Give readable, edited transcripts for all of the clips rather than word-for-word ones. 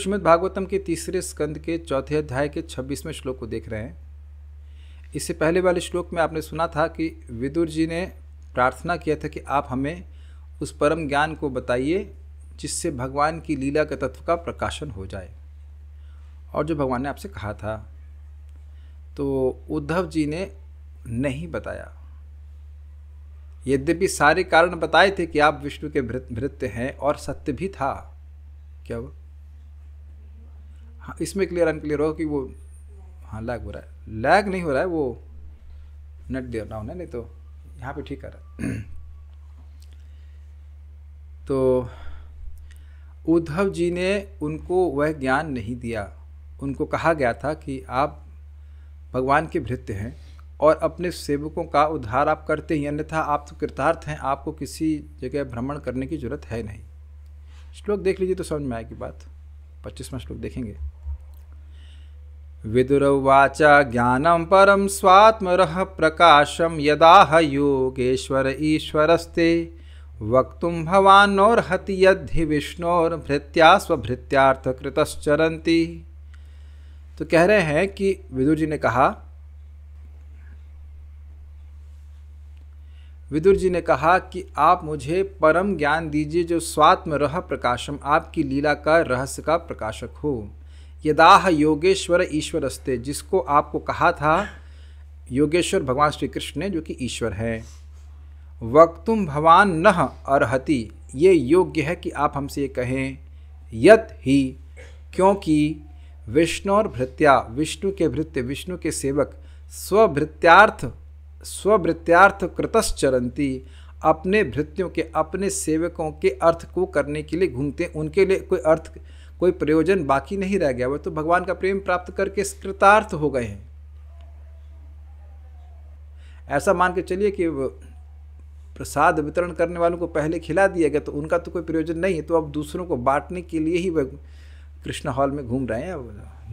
श्रीमद् भागवतम के तीसरे स्कंद के चौथे अध्याय के 26वें श्लोक को देख रहे हैं। इससे पहले वाले श्लोक में आपने सुना था कि विदुर जी ने प्रार्थना किया था कि आप हमें उस परम ज्ञान को बताइए जिससे भगवान की लीला के तत्व का प्रकाशन हो जाए, और जो भगवान ने आपसे कहा था। तो उद्धव जी ने नहीं बताया, यद्यपि सारे कारण बताए थे कि आप विष्णु के भृत्य हैं, और सत्य भी था। क्या वो हाँ, इसमें क्लियर अनक्लियर हो कि वो हाँ लैग हो रहा है, लैग नहीं हो रहा है, वो नेट दे रहा हूँ नहीं तो यहाँ पे ठीक कर रहा है। तो उद्धव जी ने उनको वह ज्ञान नहीं दिया। उनको कहा गया था कि आप भगवान के भृत्य हैं और अपने सेवकों का उद्धार आप करते ही, अन्यथा आप तो कृतार्थ हैं, आपको किसी जगह भ्रमण करने की जरूरत है नहीं। श्लोक देख लीजिए तो समझ में आएगी बात। 25वां श्लोक देखेंगे। विदुरवाच ज्ञानं परं स्वात्मरः प्रकाशं यदाह योगेश्वर ईश्वरस्ते वक्तुं भवान्नोर्हति यद्धि विष्णोर्भृत्या स्वभृत्यार्थ कृतश्चरन्ति। तो कह रहे हैं कि विदुर जी ने कहा कि आप मुझे परम ज्ञान दीजिए जो स्वात्म रह प्रकाशम, आपकी लीला का रहस्य का प्रकाशक हो। यदाह योगेश्वर ईश्वरस्ते, जिसको आपको कहा था योगेश्वर भगवान श्री कृष्ण ने, जो कि ईश्वर है। वक्तुम भवान नह अर्हति, ये योग्य है कि आप हमसे ये कहें। यत ही, क्योंकि विष्णुर भृत्या, विष्णु के भृत्य, विष्णु के सेवक, स्वभृत्यार्थ कृतश्चरन्ति, अपने भृत्यों के, अपने सेवकों के अर्थ को करने के लिए घूमते, उनके लिए कोई अर्थ, कोई प्रयोजन बाकी नहीं रह गया। वह तो भगवान का प्रेम प्राप्त करके कृतार्थ हो गए हैं। ऐसा मान के चलिए कि प्रसाद वितरण करने वालों को पहले खिला दिया गया तो उनका तो कोई प्रयोजन नहीं है, तो अब दूसरों को बांटने के लिए ही वह कृष्ण हॉल में घूम रहे हैं,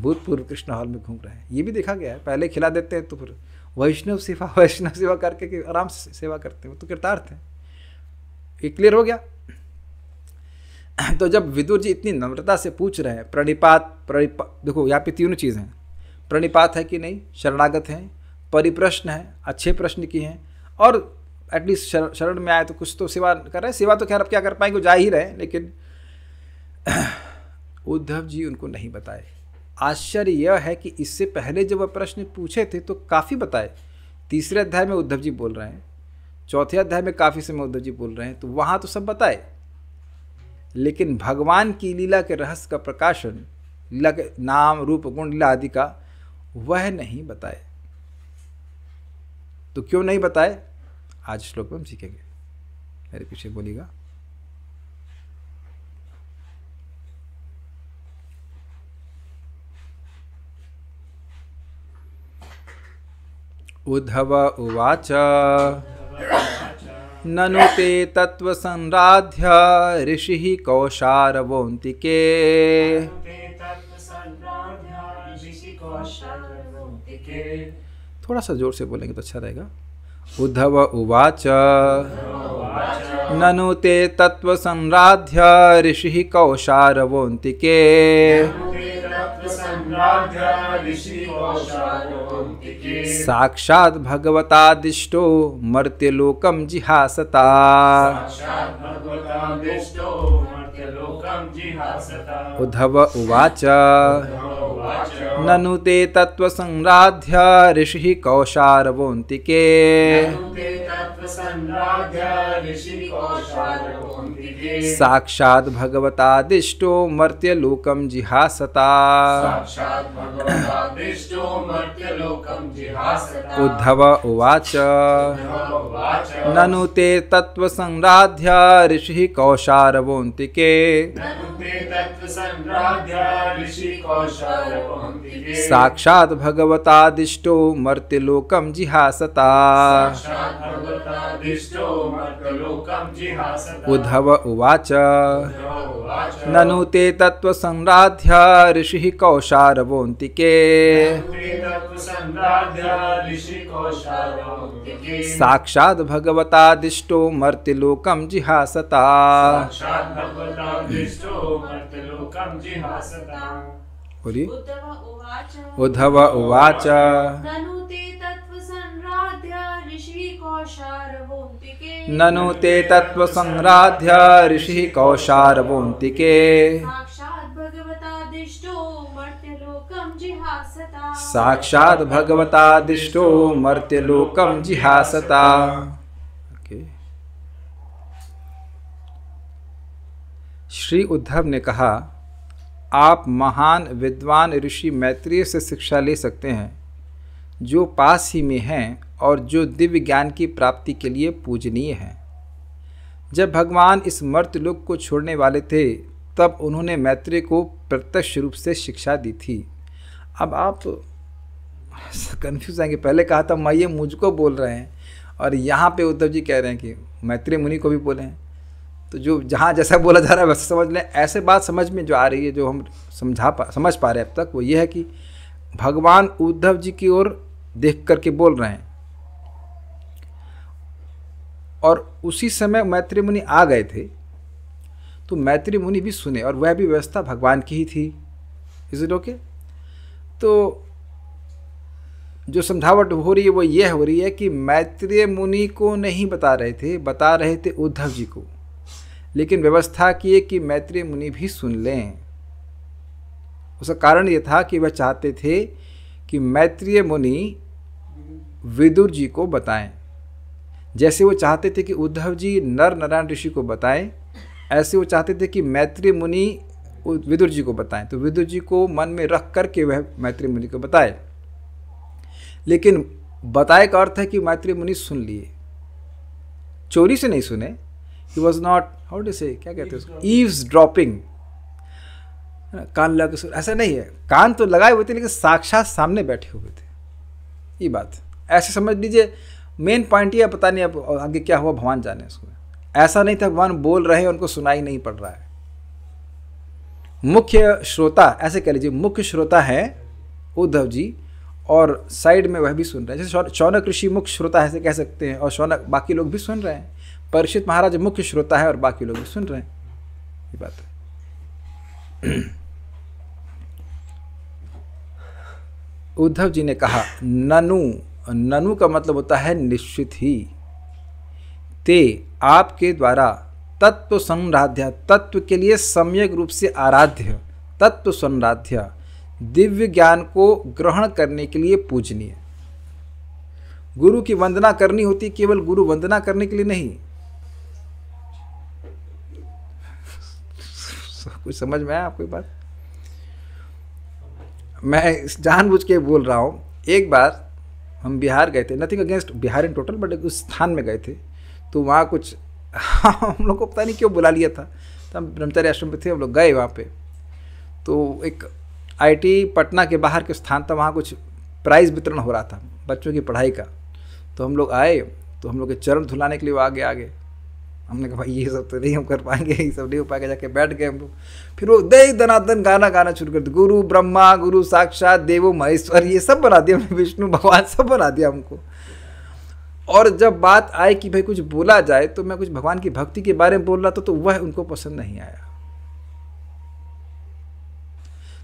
भूतपूर्व कृष्ण हॉल में घूम रहे हैं। ये भी देखा गया है, पहले खिला देते हैं तो फिर वैष्णव सेवा करके आराम से सेवा करते हैं, वो तो कृतार्थ है। ये क्लियर हो गया। तो जब विदुर जी इतनी नम्रता से पूछ रहे हैं, प्रणिपात देखो यहाँ पे तीनों चीज़ हैं। प्रणिपात है कि नहीं, शरणागत हैं, परिप्रश्न है, अच्छे प्रश्न की हैं, और एटलीस्ट शरण में आए तो कुछ तो सेवा कर रहे हैं। सेवा तो खैर अब क्या कर पाएंगे, जा ही रहे, लेकिन उद्धव जी उनको नहीं बताए। आश्चर्य यह है कि इससे पहले जब वह प्रश्न पूछे थे तो काफ़ी बताए। तीसरे अध्याय में उद्धव जी बोल रहे हैं, चौथे अध्याय में काफ़ी समय उद्धव जी बोल रहे हैं, तो वहाँ तो सब बताए, लेकिन भगवान की लीला के रहस्य का प्रकाशन, लीला के नाम रूप गुण लीला आदि का, वह नहीं बताए। तो क्यों नहीं बताए, आज श्लोक में हम सीखेंगे। मेरे पीछे बोलिएगा। उद्धव उवाच ननु ते तत्त्वसंराध्य ऋषिः कौशारवोऽन्तिके। थोड़ा सा जोर से बोलेंगे तो अच्छा रहेगा। उद्धव उवाच ननु ते तत्त्वसंराध्य ऋषिः कौशारवोऽन्तिके। साक्षात् भगवतादिष्टो मर्त्यलोकं जिहासता। उद्धव उवाच ननु ते तत्त्वसंराध्य ऋषिः कौशारवोऽन्तिके। साक्षात् भगवतादिष्टो मर्त्यलोकं जिहासता। उद्धव उवाच ननु ते तत्त्वसंराध्य ऋषिः कौशारवोऽन्तिके। साक्षात् भगवतादिष्टो मर्त्यलोकं जिहासता। उद्धव उवाच ननु ते तत्त्वसंराध्य ऋषिः कौशारवोऽन्तिके। साक्षात् भगवतादिष्टो मर्त्यलोकं जिहासता। बोलिए। उद्धव उवाच ननु ते तत्त्वसंराध्य ऋषिः कौशारवोऽन्तिके। साक्षात् भगवतादिष्टो मर्त्यलोकं जिहासता। श्री उद्धव ने कहा, आप महान विद्वान ऋषि मैत्रेय से शिक्षा ले सकते हैं, जो पास ही में हैं और जो दिव्य ज्ञान की प्राप्ति के लिए पूजनीय हैं। जब भगवान इस मर्त्यलोक को छोड़ने वाले थे, तब उन्होंने मैत्रेय को प्रत्यक्ष रूप से शिक्षा दी थी। अब आप कन्फ्यूज आएंगे, पहले कहा था मैं ये मुझको बोल रहे हैं, और यहाँ पे उद्धव जी कह रहे हैं कि मैत्रेय मुनि को भी बोले हैं। तो जो जहाँ जैसा बोला जा रहा है वैसे समझ लें। ऐसे बात समझ में जो आ रही है, जो हम समझ पा रहे हैं अब तक, वो ये है कि भगवान उद्धव जी की ओर देख करके बोल रहे हैं, और उसी समय मैत्रेय मुनि आ गए थे। तो मैत्रेय मुनि भी सुने, और वह भी व्यवस्था भगवान की ही थी। Is it okay? तो जो समझावट हो रही है वो ये हो रही है कि मैत्रेय मुनि को नहीं बता रहे थे, बता रहे थे उद्धव जी को, लेकिन व्यवस्था की है कि मैत्रेय मुनि भी सुन लें। उसका कारण ये था कि वह चाहते थे कि मैत्रेय मुनि विदुर जी को बताएं। जैसे वो चाहते थे कि उद्धव जी नर नारायण ऋषि को बताएं, ऐसे वो चाहते थे कि मैत्रेय मुनि विदुर जी को बताएं। तो विदुर जी को मन में रख करके वह मैत्रेय मुनि को बताए। लेकिन बताए का अर्थ है कि मैत्रेय मुनि सुन लिए, चोरी से नहीं सुने। He was not, how to say, क्या कहते हैं उसको, eavesdropping, कान लगा के, ऐसा नहीं है। कान तो लगाए हुए थे, लेकिन साक्षात सामने बैठे हुए थे। ये बात ऐसे समझ लीजिए। मेन पॉइंट ये, पता नहीं अब आगे क्या हुआ, भगवान जाने उसको। ऐसा नहीं था भगवान बोल रहे हैं, उनको सुनाई नहीं पड़ रहा है। मुख्य श्रोता, ऐसे कह लीजिए, मुख्य श्रोता है उद्धव जी, और साइड में वह भी सुन रहे हैं। जैसे शौनक ऋषि मुख्य श्रोता है, ऐसे कह सकते हैं, और शौनक बाकी लोग भी सुन रहे हैं। परीक्षित महाराज मुख्य श्रोता है और बाकी लोग भी सुन रहे हैं। ये बात है। उद्धव जी ने कहा, ननु का मतलब होता है निश्चित ही। ते आपके द्वारा तत्व संराध्य, तत्व के लिए सम्यक रूप से आराध्य, तत्व संराध्य दिव्य ज्ञान को ग्रहण करने के लिए पूजनीय। गुरु की वंदना करनी होती, केवल गुरु वंदना करने के लिए नहीं। कुछ समझ में आया आपको बात? मैं जानबूझ के बोल रहा हूँ। एक बार हम बिहार गए थे, nothing against Bihar in total, but उस स्थान में गए थे। तो वहाँ कुछ हम लोग को पता नहीं क्यों बुला लिया था। तो हम ब्रह्मचारी आश्रम पे थे, हम लोग गए वहाँ पे। तो एक IIT पटना के बाहर के स्थान था, वहाँ कुछ प्राइज़ वितरण हो रहा था बच्चों की पढ़ाई का। तो हम लोग आए, तो हम लोग के चरण धुलाने के लिए वो आगे हमने कहा भाई ये सब तो नहीं हम कर पाएंगे, ये सब नहीं हो पाएगा। जाके बैठ गए हम लोग। फिर वो दे दनादन गाना शुरू कर दिया, गुरु ब्रह्मा गुरु साक्षात देवो महेश्वर, ये सब बना दिया, विष्णु भगवान सब बना दिया हमको। और जब बात आई कि भाई कुछ बोला जाए, तो मैं कुछ भगवान की भक्ति के बारे में बोल रहा था, तो वह उनको पसंद नहीं आया।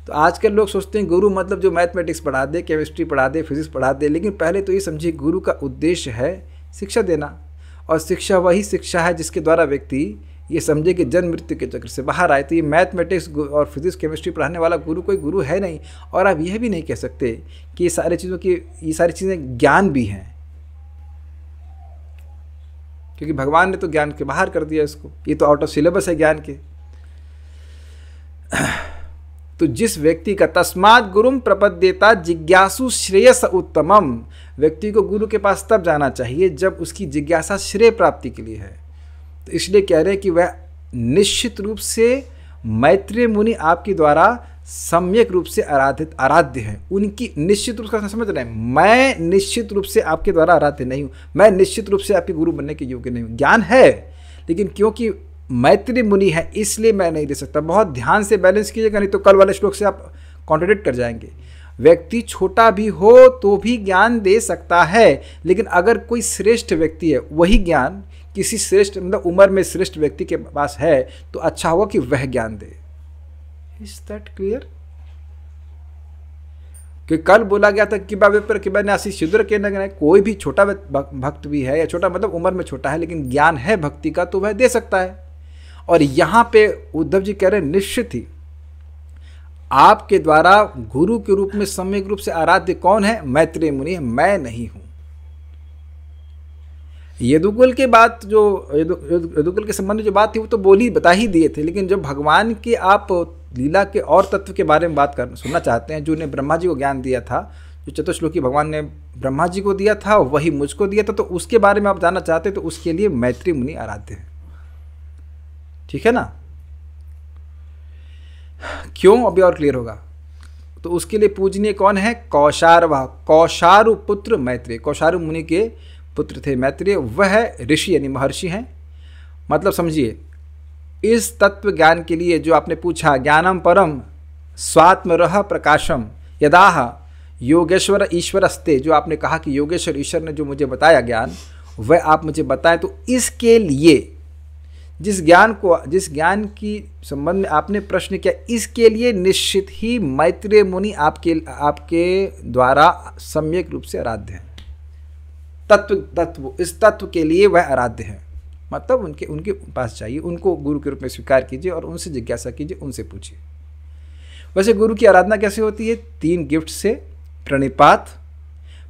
तो आजकल लोग सोचते हैं गुरु मतलब जो मैथमेटिक्स पढ़ा दे, केमिस्ट्री पढ़ा दे, फिजिक्स पढ़ा दे। लेकिन पहले तो ये समझिए, गुरु का उद्देश्य है शिक्षा देना, और शिक्षा वही शिक्षा है जिसके द्वारा व्यक्ति ये समझे कि जन्म मृत्यु के चक्र से बाहर आए। तो ये मैथमेटिक्स और फिजिक्स केमिस्ट्री पढ़ाने वाला गुरु कोई गुरु है नहीं। और आप यह भी नहीं कह सकते कि ये सारी चीज़ें ज्ञान भी हैं, क्योंकि भगवान ने तो ज्ञान के बाहर कर दिया इसको। ये तो आउट ऑफ सिलेबस है ज्ञान के। तो जिस व्यक्ति का तस्मात् गुरुम प्रपद्येता जिज्ञासु श्रेयस उत्तमम, व्यक्ति को गुरु के पास तब जाना चाहिए जब उसकी जिज्ञासा श्रेय प्राप्ति के लिए है। तो इसलिए कह रहे हैं कि वह निश्चित रूप से मैत्रेय मुनि आपके द्वारा सम्यक रूप से आराध्य हैं, उनकी निश्चित रूप से समझ रहे हैं। मैं निश्चित रूप से आपके द्वारा आराध्य नहीं हूँ, मैं निश्चित रूप से आपके गुरु बनने के योग्य नहीं हूँ। ज्ञान है, लेकिन क्योंकि मैत्री मुनि है इसलिए मैं नहीं दे सकता। बहुत ध्यान से बैलेंस कीजिएगा, नहीं तो कल वाले श्लोक से आप कॉन्ट्रडिक्ट कर जाएंगे। व्यक्ति छोटा भी हो तो भी ज्ञान दे सकता है, लेकिन अगर कोई श्रेष्ठ व्यक्ति है, वही ज्ञान किसी श्रेष्ठ मतलब उम्र में श्रेष्ठ व्यक्ति के पास है, तो अच्छा होगा कि वह ज्ञान दे। Is that clear? कि कल बोला गया था कि बाबे पर कि न्यासी शूद्र के न, कोई भी छोटा भक्त भी है, या छोटा मतलब उम्र में छोटा है, लेकिन ज्ञान है भक्ति का, तो वह दे सकता है। और यहां पे उद्धव जी कह रहे हैं निश्चित ही आपके द्वारा गुरु के रूप में सम्यक रूप से आराध्य कौन है? मैत्रेय मुनि है, मैं नहीं हूं। यदुकुल के बात जो यदुकुल के संबंध में जो बात थी वो तो बता ही दिए थे, लेकिन जब भगवान के आप लीला के और तत्व के बारे में बात सुनना चाहते हैं, जो ने ब्रह्मा जी को ज्ञान दिया था, जो चतुश्लोकी भगवान ने ब्रह्मा जी को दिया था वही मुझको दिया था, तो उसके बारे में आप जानना चाहते हैं तो उसके लिए मैत्रेय मुनि आराध्य है। ठीक है ना? क्यों? अभी और क्लियर होगा। तो उसके लिए पूजनीय कौन है? कौशारवा, कौशारु पुत्र मैत्रेय, कौशारु मुनि के पुत्र थे मैत्रेय। वह ऋषि यानी महर्षि हैं। मतलब समझिए, इस तत्व ज्ञान के लिए जो आपने पूछा, ज्ञानम परम स्वात्मरह प्रकाशम यदाह योगेश्वर ईश्वरस्ते, जो आपने कहा कि योगेश्वर ईश्वर ने जो मुझे बताया ज्ञान, वह आप मुझे बताएं। तो इसके लिए जिस ज्ञान की संबंध में आपने प्रश्न किया, इसके लिए निश्चित ही मैत्रेय मुनि आपके द्वारा सम्यक रूप से आराध्य है। इस तत्व के लिए वह आराध्य है। मतलब उनके पास चाहिए, उनको गुरु के रूप में स्वीकार कीजिए और उनसे जिज्ञासा कीजिए, उनसे पूछिए। वैसे गुरु की आराधना कैसे होती है? 3 गिफ्ट से, प्रणिपात,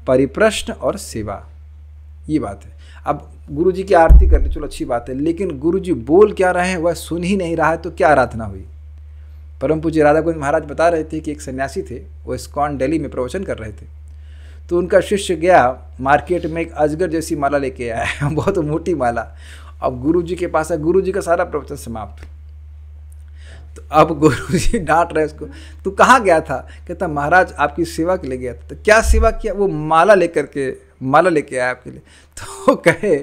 परिप्रश्न और सेवा। ये बात है। अब गुरु जी की आरती करनी, चलो अच्छी बात है, लेकिन गुरु जी बोल क्या रहे हैं वह सुन ही नहीं रहा है, तो क्या आराधना हुई? परम पूज्य राधा गोविंद महाराज बता रहे थे कि एक सन्यासी थे, वो इस्कॉन दिल्ली में प्रवचन कर रहे थे। तो उनका शिष्य गया मार्केट में, एक अजगर जैसी माला लेके आया, बहुत मोटी माला। अब गुरु जी के पास है, गुरु जी का सारा प्रवचन समाप्त। तो अब गुरु जी डांट रहे उसको, तू कहाँ गया था? कहता महाराज आपकी सेवा के लिए गया था। तो क्या सेवा किया? वो माला लेके आया आपके लिए। तो कहे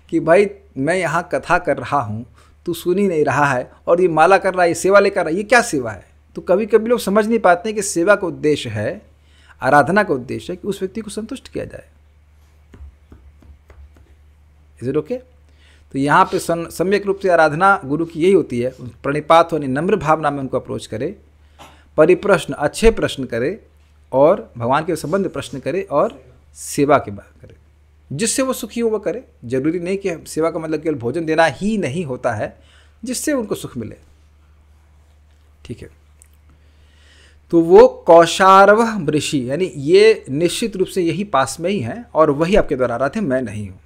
कि भाई मैं यहाँ कथा कर रहा हूँ, तू सुन ही नहीं रहा है, और ये माला कर रहा है, ये सेवा लेकर रहा है, ये क्या सेवा है? तो कभी कभी लोग समझ नहीं पाते हैं कि सेवा का उद्देश्य है, आराधना का उद्देश्य है कि उस व्यक्ति को संतुष्ट किया जाए। Is it okay? तो यहाँ पे सम्यक रूप से आराधना गुरु की यही होती है, प्रणिपात होने नम्र भावना में उनको अप्रोच करे, परिप्रश्न अच्छे प्रश्न करे, और भगवान के संबंध प्रश्न करे, और सेवा की बात करे, जिससे वो सुखी हो वह करे। जरूरी नहीं कि सेवा का मतलब केवल भोजन देना ही नहीं होता है, जिससे उनको सुख मिले। ठीक है? तो वो कौशारव ऋषि, यानी ये निश्चित रूप से यही पास में ही है, और वही आपके द्वारा आराध्य, मैं नहीं हूं।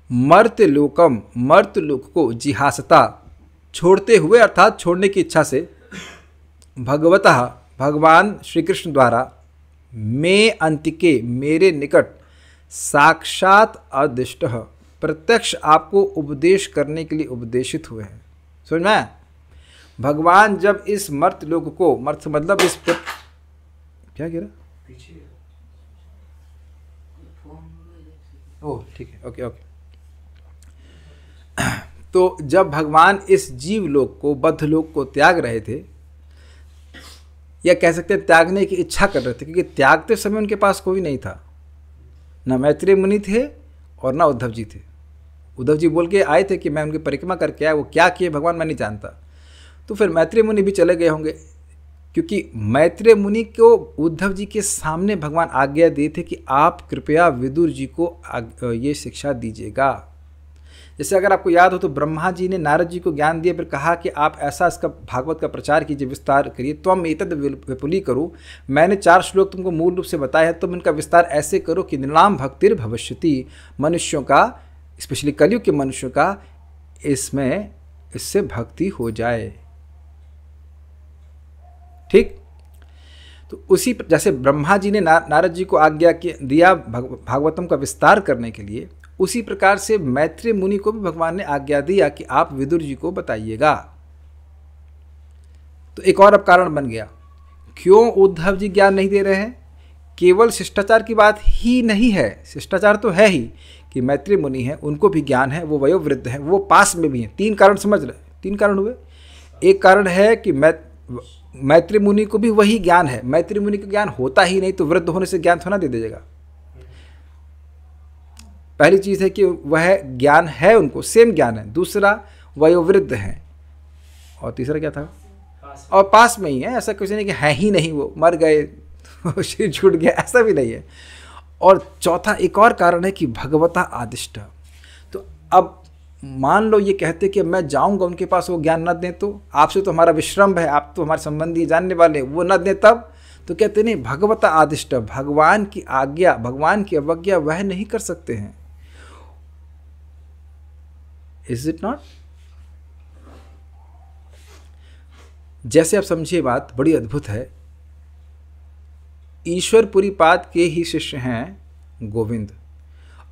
मर्त्यलोकम, मर्त्यलोक को जिहासता छोड़ते हुए, अर्थात छोड़ने की इच्छा से, भगवतः भगवान श्री कृष्ण द्वारा, मे अंतिके मेरे निकट, साक्षात अदिष्ट प्रत्यक्ष आपको उपदेश करने के लिए उपदेशित हुए हैं। समझ में? भगवान जब इस मर्त्यलोक को, मर्त्य मतलब इस क्या कह रहा? ओह ठीक है, ओके ओके। तो जब भगवान इस जीव लोक को, बद्ध लोक को त्याग रहे थे, या कह सकते हैं त्यागने की इच्छा कर रहे थे, क्योंकि त्यागते समय उनके पास कोई नहीं था, ना मैत्रेय मुनि थे और ना उद्धव जी थे। उद्धव जी बोल के आए थे कि मैं उनकी परिक्रमा करके आया, वो क्या किए भगवान मैं नहीं जानता। तो फिर मैत्रेय मुनि भी चले गए होंगे, क्योंकि मैत्रेय मुनि को उद्धव जी के सामने भगवान आज्ञा दिए थे कि आप कृपया विदुर जी को ये शिक्षा दीजिएगा। जैसे अगर आपको याद हो तो ब्रह्मा जी ने नारद जी को ज्ञान दिया, फिर कहा कि आप ऐसा इसका भागवत का प्रचार कीजिए, विस्तार करिए। त्वम एतद् विपुली करो, मैंने 4 श्लोक तुमको मूल रूप से बताया है, तुम इनका विस्तार ऐसे करो कि निर्नाम भक्तिर भविष्यति, मनुष्यों का, स्पेशली कलयुग के मनुष्यों का इससे भक्ति हो जाए। ठीक? तो उसी जैसे ब्रह्मा जी ने नारद जी को आज्ञा दिया भागवतम का विस्तार करने के लिए, उसी प्रकार से मैत्रेय मुनि को भी भगवान ने आज्ञा दिया कि आप विदुर जी को बताइएगा। तो एक और अब कारण बन गया, क्यों उद्धव जी ज्ञान नहीं दे रहे हैं? केवल शिष्टाचार की बात ही नहीं है, शिष्टाचार तो है ही कि मैत्री मुनि हैं, उनको भी ज्ञान है, वो वयोवृद्ध हैं, वो पास में भी हैं। 3 कारण समझ रहे, 3 कारण हुए। एक कारण है कि मैत्री मुनि को भी वही ज्ञान है, मैत्री मुनि को ज्ञान होता ही नहीं तो वृद्ध होने से ज्ञान थोड़ा दे दीजिएगा। पहली चीज़ है कि वह ज्ञान है, उनको सेम ज्ञान है। दूसरा, वयोवृद्ध हैं। और तीसरा क्या था? और पास में ही है, ऐसा कुछ नहीं कि है ही नहीं, वो मर गए शरीर छूट गया, ऐसा भी नहीं है। और चौथा एक और कारण है कि भगवता आदिष्ट। तो अब मान लो ये कहते कि मैं जाऊंगा उनके पास, वो ज्ञान न दें तो आपसे तो हमारा विश्रम है, आप तो हमारे संबंधी जानने वाले, वो न दें तब तो कहते नहीं, भगवता आदिष्ट, भगवान की आज्ञा, भगवान की अवज्ञा वह नहीं कर सकते हैं। Is it not? जैसे आप समझिए, बात बड़ी अद्भुत है। ईश्वरपुरी पाद के ही शिष्य हैं गोविंद,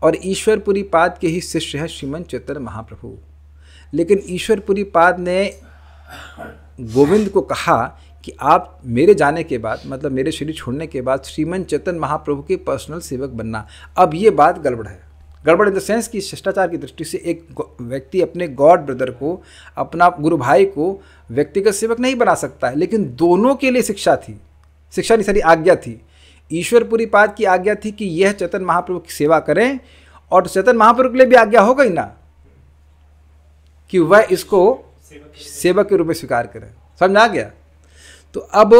और ईश्वरपुरी पाद के ही शिष्य है श्रीमंत चैतन्य महाप्रभु। लेकिन ईश्वरपुरी पाद ने गोविंद को कहा कि आप मेरे जाने के बाद, मतलब मेरे शरीर छोड़ने के बाद, श्रीमंत चैतन्य महाप्रभु के पर्सनल सेवक बनना। अब ये बात गड़बड़ है। गड़बड़ इन द सेंस कि शिष्टाचार की दृष्टि से एक व्यक्ति अपने गॉड ब्रदर को, अपना गुरु भाई को व्यक्तिगत सेवक नहीं बना सकता है। लेकिन दोनों के लिए शिक्षा थी, शिक्षा नहीं, सारी आज्ञा थी। ईश्वरपुरी पाद की आज्ञा थी कि यह चैतन्य महाप्रभु की सेवा करें, और चैतन्य महाप्रभु के लिए भी आज्ञा हो गई ना कि वह इसको सेवक के रूप में स्वीकार करें। समझ आ गया? तो अब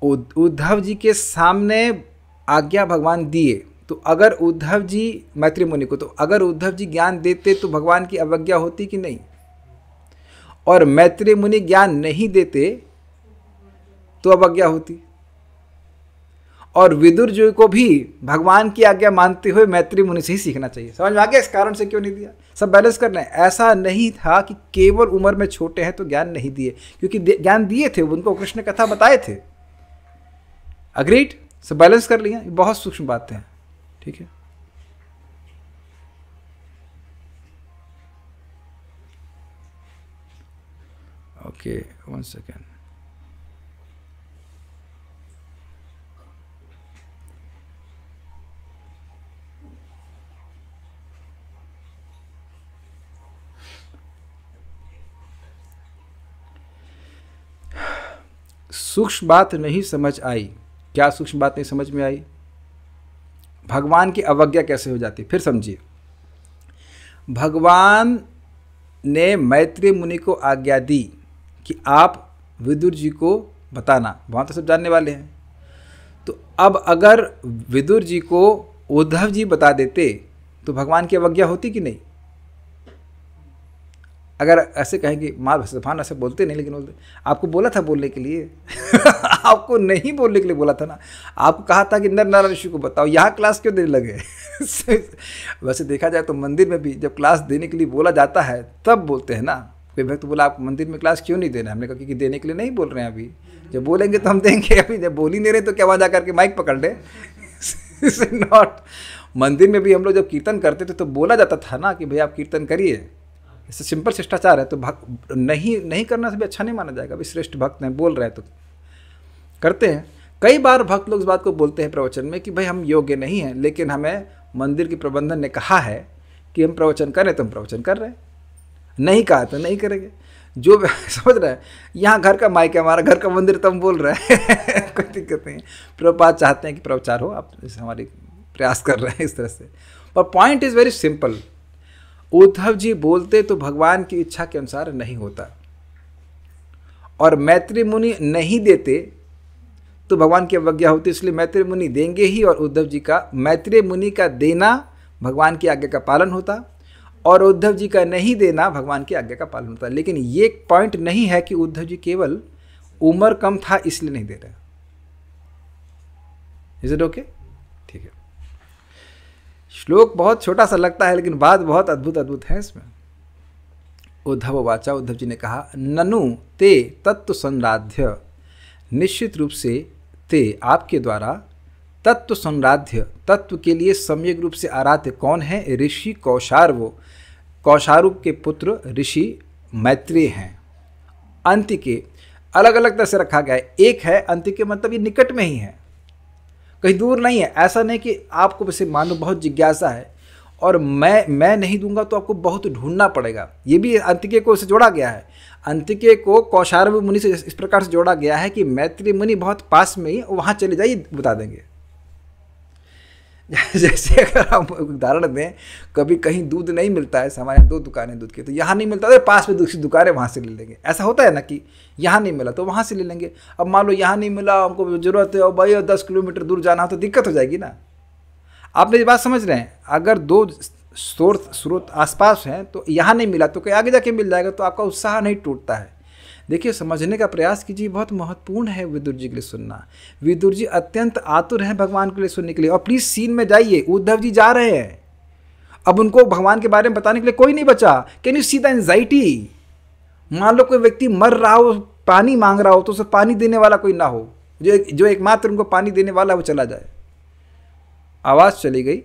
उद्धव जी के सामने आज्ञा भगवान दिए, तो अगर उद्धव जी मैत्री मुनि को, तो अगर उद्धव जी ज्ञान देते तो भगवान की अवज्ञा होती कि नहीं? और मैत्री मुनि ज्ञान नहीं देते तो अवज्ञा होती। और विदुर जी को भी भगवान की आज्ञा मानते हुए मैत्री मुनि से ही सीखना चाहिए। समझ में आ गया इस कारण से क्यों नहीं दिया? सब बैलेंस करना है। ऐसा नहीं था कि केवल उम्र में छोटे हैं तो ज्ञान नहीं दिए, क्योंकि ज्ञान दिए थे, उनको कृष्ण कथा बताए थे। अग्रीड? सब बैलेंस कर लिया। बहुत सूक्ष्म बातें हैं, ठीक है। Okay, 1 second. सूक्ष्म बात नहीं समझ आई। क्या सूक्ष्म बात नहीं समझ में आई? भगवान की अवज्ञा कैसे हो जाती? फिर समझिए, भगवान ने मैत्री मुनि को आज्ञा दी कि आप विदुर जी को बताना, वहाँ तो सब जानने वाले हैं। तो अब अगर विदुर जी को उद्धव जी बता देते तो भगवान की अवज्ञा होती कि नहीं? अगर ऐसे कहें कि माँ भगवान ऐसे बोलते नहीं, लेकिन बोलते, आपको बोला था बोलने के लिए आपको नहीं बोलने के लिए बोला था ना, आपको कहा था कि नर नारायण ऋषि को बताओ, यहाँ क्लास क्यों देने लगे? वैसे देखा जाए तो मंदिर में भी जब क्लास देने के लिए बोला जाता है तब बोलते हैं ना। कोई भक्त बोला आप मंदिर में क्लास क्यों नहीं देना? हमने कहा क्योंकि देने के लिए नहीं बोल रहे हैं, अभी जब बोलेंगे तो हम देंगे, अभी जब बोल ही नहीं रहे तो क्या वहाँ जा करके माइक पकड़ ले? नॉट। मंदिर में भी हम लोग जब कीर्तन करते थे तो बोला जाता था ना कि भाई आप कीर्तन करिए, इससे सिंपल शिष्टाचार है। तो नहीं करना से भी अच्छा नहीं माना जाएगा। अभी श्रेष्ठ भक्त हैं, बोल रहे हैं तो करते हैं। कई बार भक्त लोग इस बात को बोलते हैं प्रवचन में कि भाई हम योग्य नहीं हैं, लेकिन हमें मंदिर के प्रबंधन ने कहा है कि हम प्रवचन करें तो हम प्रवचन कर रहे हैं, नहीं कहा तो नहीं करेंगे। जो समझ रहे हैं, यहाँ घर का माइक है, हमारा घर का मंदिर तो हम बोल रहे हैं कोई दिक्कत नहीं। प्रभुपाद चाहते हैं कि प्रवचार हो, आप हमारी प्रयास कर रहे हैं इस तरह से। पर point is very simple. Uddhav ji बोलते तो भगवान की इच्छा के अनुसार नहीं होता, और मैत्री मुनि नहीं देते तो भगवान की अवज्ञा होती। इसलिए मैत्री मुनि देंगे ही, और उद्धव जी का, मैत्री मुनि का देना भगवान की आज्ञा का पालन होता, और उद्धव जी का नहीं देना भगवान की आज्ञा का पालन होता। लेकिन ये पॉइंट नहीं है कि उद्धव जी केवल उम्र कम था इसलिए नहीं दे रहे। Is it okay? ठीक है। श्लोक बहुत छोटा सा लगता है, लेकिन बात बहुत अद्भुत है इसमें। उद्धव वाचा, उद्धव जी ने कहा, ननु ते तत्व संराध्य, निश्चित रूप से ते आपके द्वारा, तत्व संराध्य, तत्व के लिए सम्यक रूप से आराध्य कौन है? ऋषि कौशार्व, कौशारु के पुत्र ऋषि मैत्रेय हैं। अंत के अलग अलग तरह से रखा गया है। एक है अंतिके, मतलब ये निकट में ही है, कहीं दूर नहीं है। ऐसा नहीं कि आपको वैसे मान लो बहुत जिज्ञासा है और मैं नहीं दूंगा तो आपको बहुत ढूंढना पड़ेगा। ये भी अंतिके को इससे जोड़ा गया है। अंतिके को कौशारव मुनि से इस प्रकार से जोड़ा गया है कि मैत्री मुनि बहुत पास में ही, वहाँ चले जाइए बता देंगे। जैसे अगर हम उदाहरण दें, कभी कहीं दूध नहीं मिलता है, हमारे 2 दुकानें दूध की, तो यहाँ नहीं मिलता तो पास में दूसरी दुकान है, वहाँ से ले लेंगे। ऐसा होता है ना कि यहाँ नहीं मिला तो वहाँ से ले लेंगे। अब मान लो यहाँ नहीं मिला, हमको ज़रूरत है और भाई 10 किलोमीटर दूर जाना हो तो दिक्कत हो जाएगी ना। आप मेरी बात समझ रहे हैं? अगर 2 स्रोत आसपास हैं तो यहाँ नहीं मिला तो कहीं आगे जाके मिल जाएगा, तो आपका उत्साह नहीं टूटता है। देखिए, समझने का प्रयास कीजिए, बहुत महत्वपूर्ण है विदुर जी के लिए सुनना। विदुर जी अत्यंत आतुर हैं भगवान के लिए सुनने के लिए। और प्लीज सीन में जाइए, उद्धव जी जा रहे हैं, अब उनको भगवान के बारे में बताने के लिए कोई नहीं बचा। Can you see the anxiety? मान लो कोई व्यक्ति मर रहा हो, पानी मांग रहा हो, तो उसे पानी देने वाला कोई ना हो, जो एकमात्र उनको पानी देने वाला वो चला जाए। आवाज़ चली गई।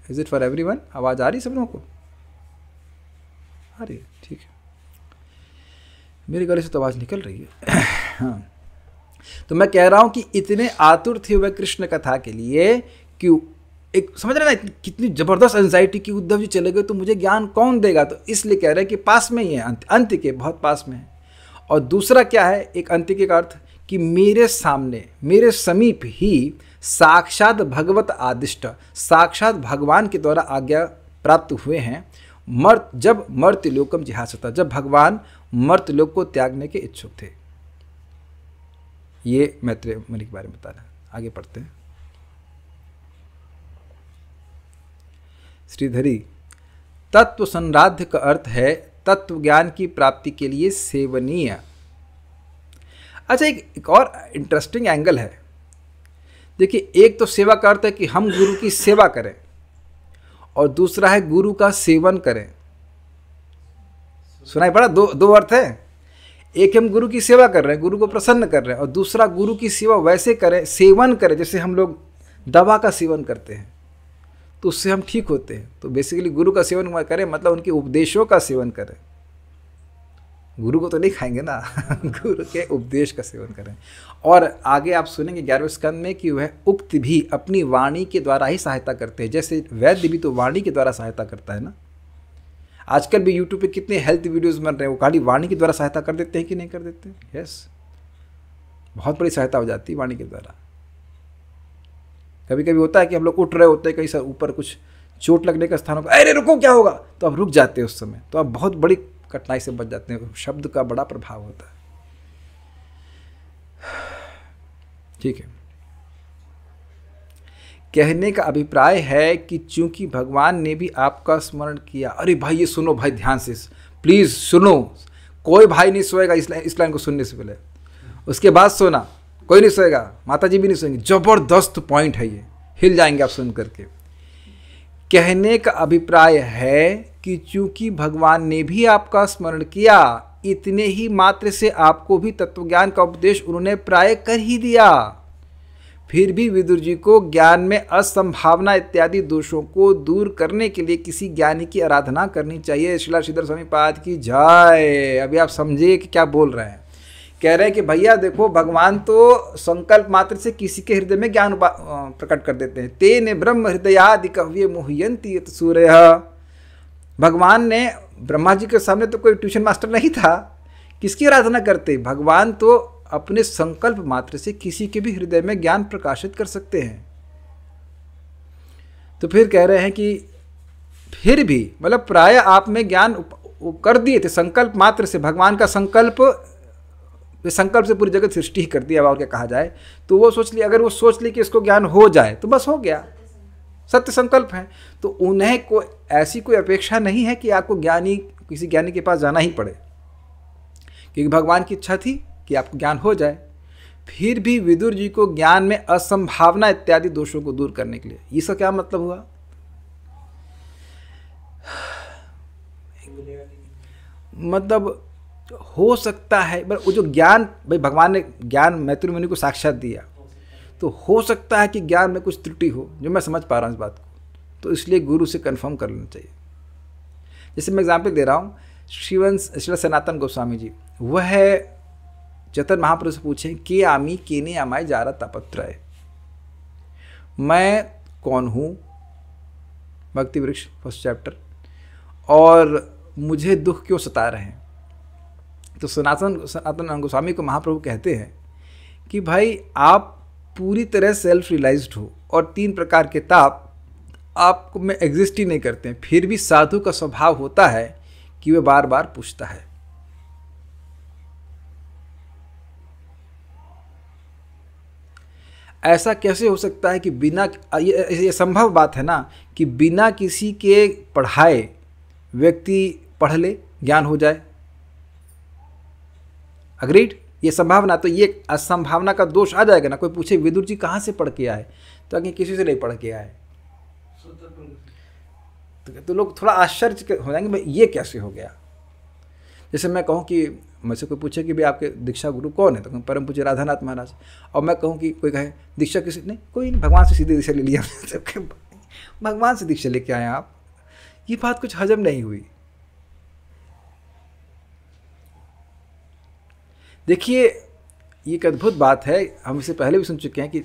Is it for everyone? आवाज़ आ रही सब लोगों को? आ रही है, ठीक है। मेरे गले से तो आवाज़ निकल रही है। हाँ, तो मैं कह रहा हूं कि इतने आतुर थे वह कृष्ण कथा के लिए कि एक समझ रहे ना कितनी जबरदस्त एंजाइटी कि उद्धव जी चले गए तो मुझे ज्ञान कौन देगा। तो इसलिए कह रहे हैं कि पास में ही है, अंत्य के बहुत पास में है। और दूसरा क्या है, एक अंत्य का अर्थ कि मेरे सामने, मेरे समीप ही साक्षात भगवत आदिष्ट, साक्षात भगवान के द्वारा आज्ञा प्राप्त हुए हैं। जब मर्त्यलोकम जिहासता, जब भगवान मर्त्यलोक को त्यागने के इच्छुक थे। ये मैत्रेय मुनि के बारे में बता रहा है। आगे पढ़ते हैं। श्रीधरी, तत्व संराध्य का अर्थ है तत्व ज्ञान की प्राप्ति के लिए सेवनीय। अच्छा, एक और इंटरेस्टिंग एंगल है। देखिए, एक तो सेवा का अर्थ है कि हम गुरु की सेवा करें, और दूसरा है गुरु का सेवन करें। सुनाई पड़ा? दो अर्थ है। एक हम गुरु की सेवा कर रहे हैं, गुरु को प्रसन्न कर रहे हैं, और दूसरा गुरु की सेवा वैसे करें, सेवन करें जैसे हम लोग दवा का सेवन करते हैं तो उससे हम ठीक होते हैं। तो बेसिकली गुरु का सेवन करें मतलब उनके उपदेशों का सेवन करें। गुरु को तो नहीं खाएंगे ना, गुरु के उपदेश का सेवन करें। और आगे आप सुनेंगे 11वें स्कंद में कि वह उक्त भी अपनी वाणी के द्वारा ही सहायता करते हैं। जैसे वैद्य भी तो वाणी के द्वारा सहायता करता है ना। आजकल भी यूट्यूब पे कितने हेल्थ वीडियोस बन रहे हैं, वो खाली वाणी के द्वारा सहायता कर देते हैं कि नहीं कर देते? यस, बहुत बड़ी सहायता हो जाती है वाणी के द्वारा। कभी कभी होता है कि हम लोग उठ रहे होते हैं, कहीं से ऊपर कुछ चोट लगने का स्थान होगा, अरे रुको क्या होगा, तो आप रुक जाते हैं उस समय, तो आप बहुत बड़ी कठिनाई से बच जाते हैं। शब्द का बड़ा प्रभाव होता है। ठीक है, कहने का अभिप्राय है कि चूंकि भगवान ने भी आपका स्मरण किया। अरे भाई, ये सुनो भाई, ध्यान से प्लीज सुनो। कोई भाई नहीं सोएगा इस लाइन को सुनने से पहले, उसके बाद सोना। कोई नहीं सोएगा, माता जी भी नहीं सोएंगी। जबरदस्त पॉइंट है ये, हिल जाएंगे आप सुन करके। कहने का अभिप्राय है कि चूंकि भगवान ने भी आपका स्मरण किया, इतने ही मात्र से आपको भी तत्वज्ञान का उपदेश उन्होंने प्राय कर ही दिया। फिर भी विदुर जी को ज्ञान में असंभावना इत्यादि दोषों को दूर करने के लिए किसी ज्ञानी की आराधना करनी चाहिए। श्रीला श्रीधर स्वामी पाद की जय। अभी आप समझिए कि क्या बोल रहे हैं। कह रहे हैं कि भैया देखो, भगवान तो संकल्प मात्र से किसी के हृदय में ज्ञान प्रकट कर देते हैं। तेने ब्रह्म हृदयादि कव्य मुह्यंति सूर्य। भगवान ने, ब्रह्मा जी के सामने तो कोई ट्यूशन मास्टर नहीं था, किसकी आराधना करते? भगवान तो अपने संकल्प मात्र से किसी के भी हृदय में ज्ञान प्रकाशित कर सकते हैं। तो फिर कह रहे हैं कि फिर भी मतलब प्राय आप में ज्ञान कर दिए थे संकल्प मात्र से। भगवान का संकल्प से पूरी जगत सृष्टि ही कर दी। अब और क्या कहा जाए, तो वो सोच ली, अगर वो सोच ली कि इसको ज्ञान हो जाए तो बस हो गया, सत्य संकल्प है। तो उन्हें को ऐसी कोई अपेक्षा नहीं है कि आपको किसी ज्ञानी के पास जाना ही पड़े, क्योंकि भगवान की इच्छा थी कि आपको ज्ञान हो जाए। फिर भी विदुर जी को ज्ञान में असंभावना इत्यादि दोषों को दूर करने के लिए, इसका क्या मतलब हुआ? मतलब हो सकता है वो जो ज्ञान, भाई भगवान ने ज्ञान मैत्री मुनि को साक्षात दिया, तो हो सकता है कि ज्ञान में कुछ त्रुटि हो, जो मैं समझ पा रहा हूँ इस बात को, तो इसलिए गुरु से कंफर्म कर लेना चाहिए। जैसे मैं एग्जाम्पल दे रहा हूँ, श्री सनातन गोस्वामी जी, वह चैतन्य महाप्रभु से पूछें के आमी केने आमाय जारा तापत्रय, मैं कौन हूँ, भक्ति वृक्ष फर्स्ट चैप्टर, और मुझे दुख क्यों सता रहे हैं। तो सनातन गोस्वामी को महाप्रभु कहते हैं कि भाई आप पूरी तरह सेल्फ रियलाइज्ड हो और 3 प्रकार के ताप आपको में एग्जिस्ट ही नहीं करते हैं, फिर भी साधु का स्वभाव होता है कि वह बार बार पूछता है। ऐसा कैसे हो सकता है कि बिना, ये संभव बात है ना कि बिना किसी के पढ़ाए व्यक्ति पढ़ ले, ज्ञान हो जाए। अग्रीड, ये संभावना, तो ये असंभावना का दोष आ जाएगा ना। कोई पूछे विदुर जी कहाँ से पढ़ के आए, तो आगे किसी से नहीं पढ़ के आए, तो लोग थोड़ा आश्चर्य हो जाएंगे, भाई ये कैसे हो गया। जैसे मैं कहूँ कि मुझसे कोई पूछे कि भाई आपके दीक्षा गुरु कौन है, तो परम पूज्य राधानाथ महाराज, और मैं कहूँ कि कोई कहे दीक्षा किसी, नहीं कोई नहीं, भगवान से सीधे दीक्षा ले लिया। भगवान से दीक्षा लेके आए आप, ये बात कुछ हजम नहीं हुई। देखिए ये एक अद्भुत बात है, हम इसे पहले भी सुन चुके हैं कि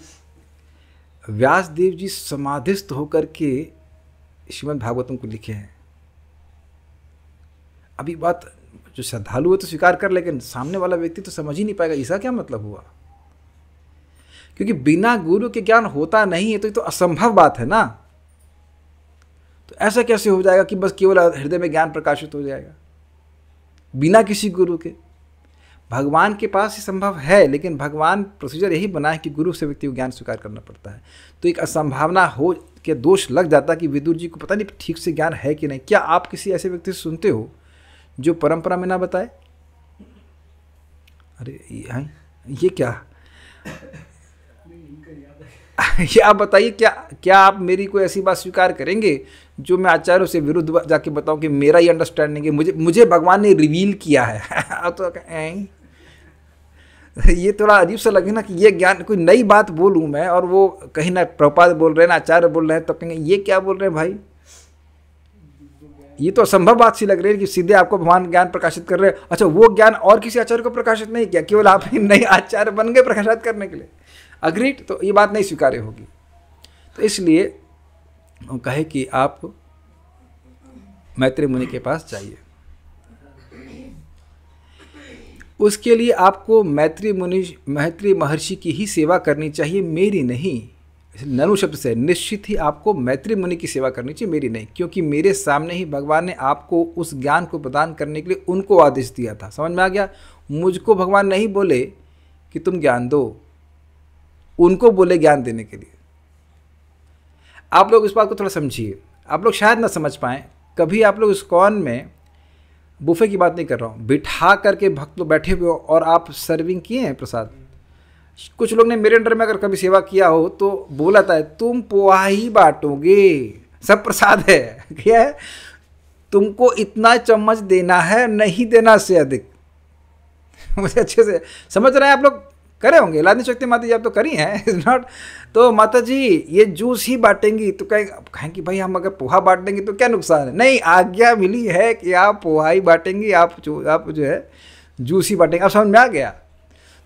व्यासदेव जी समाधिस्थ होकर के श्रीमद् भागवतम को लिखे हैं। अभी बात जो श्रद्धालु है तो स्वीकार कर, लेकिन सामने वाला व्यक्ति तो समझ ही नहीं पाएगा इसका क्या मतलब हुआ, क्योंकि बिना गुरु के ज्ञान होता नहीं है, तो ये तो असंभव बात है ना। तो ऐसा कैसे हो जाएगा कि बस केवल हृदय में ज्ञान प्रकाशित हो जाएगा बिना किसी गुरु के। भगवान के पास ही संभव है, लेकिन भगवान प्रोसीजर यही बना है कि गुरु से व्यक्ति को ज्ञान स्वीकार करना पड़ता है। तो एक असंभावना हो के दोष लग जाता कि विदुर जी को पता नहीं ठीक से ज्ञान है कि नहीं। क्या आप किसी ऐसे व्यक्ति से सुनते हो जो परंपरा में ना बताए? अरे ये क्या ये आप बताइए, क्या आप मेरी कोई ऐसी बात स्वीकार करेंगे जो मैं आचार्यों से विरुद्ध जाके बताऊं कि मेरा ये अंडरस्टैंडिंग है, मुझे भगवान ने रिवील किया है। तो ये थोड़ा अजीब सा लगे ना कि ये ज्ञान, कोई नई बात बोलूं मैं और वो कहीं ना प्रभुपाद बोल रहे हैं ना आचार्य बोल रहे हैं, तो कहेंगे ये क्या बोल रहे हैं भाई, ये तो असंभव बात सी लग रही है कि सीधे आपको भगवान ज्ञान प्रकाशित कर रहे हैं। अच्छा, वो ज्ञान और किसी आचार्य को प्रकाशित नहीं किया, केवल आप ही नए आचार्य बन गए प्रकाशित करने के लिए। अग्रीड, तो ये बात नहीं स्वीकार्य होगी। तो इसलिए वो कहे कि आप मैत्री मुनि के पास जाइए। उसके लिए आपको मैत्री महर्षि की ही सेवा करनी चाहिए, मेरी नहीं। ननु शब्द से निश्चित ही आपको मैत्री मुनि की सेवा करनी चाहिए, मेरी नहीं, क्योंकि मेरे सामने ही भगवान ने आपको उस ज्ञान को प्रदान करने के लिए उनको आदेश दिया था। समझ में आ गया? मुझको भगवान नहीं बोले कि तुम ज्ञान दो, उनको बोले ज्ञान देने के लिए। आप लोग इस बात को थोड़ा समझिए, आप लोग शायद ना समझ पाएँ। कभी आप लोग इस्कॉन में, बुफे की बात नहीं कर रहा हूँ, बिठा करके भक्त लोग बैठे हुए हो और आप सर्विंग किए हैं प्रसाद। कुछ लोग ने मेरे अंडर में अगर कभी सेवा किया हो तो बोला था तुम पोहा ही बांटोगे, सब प्रसाद है, क्या है, तुमको इतना चम्मच देना है, नहीं देना से अधिक। मुझे अच्छे से समझ रहे हैं आप लोग, करे होंगे लादनी शक्ति माता जी, आप तो करी हैं, इज नॉट। तो माता जी ये जूस ही बांटेंगी, तो कहें कि भाई हम अगर पोहा बांट देंगे तो क्या नुकसान है? नहीं, आज्ञा मिली है कि आप पोहा ही बांटेंगी, आप जो है जूस ही बांटेंगे। आप समझ में आ गया?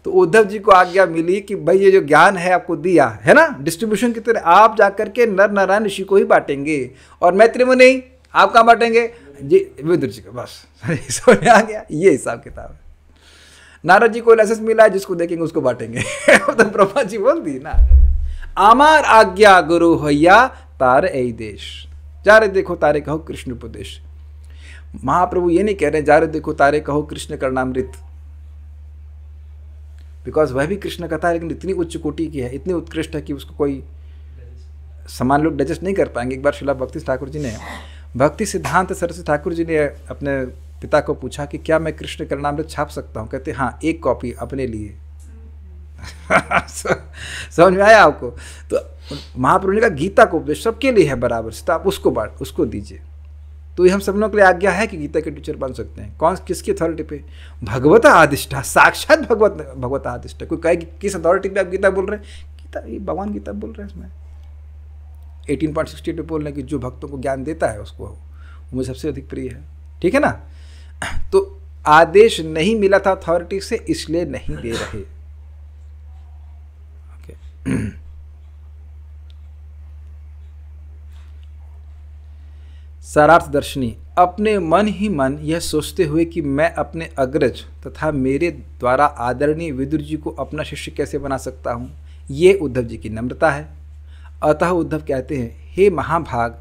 तो उद्धव जी को आज्ञा मिली कि भाई ये जो ज्ञान है आपको दिया है ना डिस्ट्रीब्यूशन की तरह, आप जाकर के नर नारायण ऋषि को ही बांटेंगे, और मैत्री मुनि आप कहाँ बांटेंगे जी? विदुर जी को। बस समझ में आ गया, ये हिसाब किताब है। नारद जी को लाइसेंस मिला है, जिसको देखेंगे उसको बांटेंगे। तो प्रभा जी बोल दी ना, आमार आज्ञा गुरु हैया तार ऐ देश, जा रे देखो तारे कहो कृष्ण उपदेश। महाप्रभु ये नहीं कह रहे जा रे देखो तारे कहो कृष्ण करणामृत, बिकॉज वह भी कृष्ण कथा है, लेकिन इतनी उच्च कोटि की है, इतनी उत्कृष्ट है कि उसको कोई समान लोग डाइजेस्ट नहीं कर पाएंगे। एक बार श्रीला भक्ति ठाकुर जी ने, भक्ति सिद्धांत सरस्वती ठाकुर जी ने अपने पिता को पूछा कि क्या मैं कृष्ण करणामृत छाप सकता हूँ? कहते हाँ, एक कॉपी अपने लिए। समझ में आया आपको? तो महाप्रभु ने कहा गीता को उपदेश सबके लिए है बराबर से, तो आप उसको दीजिए। तो ये हम सब लोगों के लिए आज्ञा है कि गीता के टीचर बन सकते हैं। कौन, किसकी अथॉरिटी पे? भगवता आदिष्टा, साक्षात भगवता आदिष्टा। कोई कहे कि किस अथॉरिटी पे आप गीता बोल रहे हैं? गीता, ये भगवान गीता बोल रहे हैं। इसमें 18.68 पे बोल रहे हैं कि जो भक्तों को ज्ञान देता है उसको मुझे सबसे अधिक प्रिय है। ठीक है ना? तो आदेश नहीं मिला था अथॉरिटी से, इसलिए नहीं दे रहे। ओके। सारार्थ दर्शनी, अपने मन ही मन यह सोचते हुए कि मैं अपने अग्रज तथा मेरे द्वारा आदरणीय विदुर जी को अपना शिष्य कैसे बना सकता हूँ, ये उद्धव जी की नम्रता है। अतः उद्धव कहते हैं, हे महाभाग,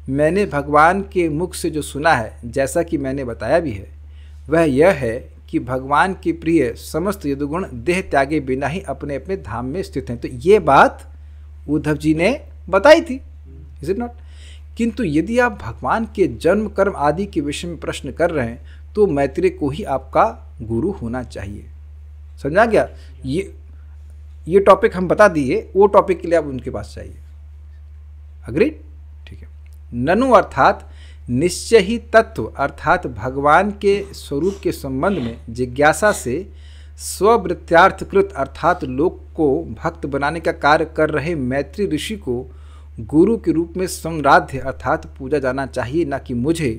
मैंने भगवान के मुख से जो सुना है, जैसा कि मैंने बताया भी है, वह यह है कि भगवान के प्रिय समस्त यदुगुण देह त्यागे बिना ही अपने अपने धाम में स्थित हैं। तो ये बात उद्धव जी ने बताई थी, इज इट नॉट? किंतु यदि आप भगवान के जन्म कर्म आदि के विषय में प्रश्न कर रहे हैं तो मैत्रेय को ही आपका गुरु होना चाहिए। समझा गया? ये टॉपिक हम बता दिए, वो टॉपिक के लिए आप उनके पास चाहिए। अग्रीड? ठीक है। ननु अर्थात निश्चय ही तत्व अर्थात भगवान के स्वरूप के संबंध में जिज्ञासा से स्ववृत्त्यार्थकृत अर्थात लोक को भक्त बनाने का कार्य कर रहे मैत्री ऋषि को गुरु के रूप में सम्राध्य अर्थात पूजा जाना चाहिए, ना कि मुझे,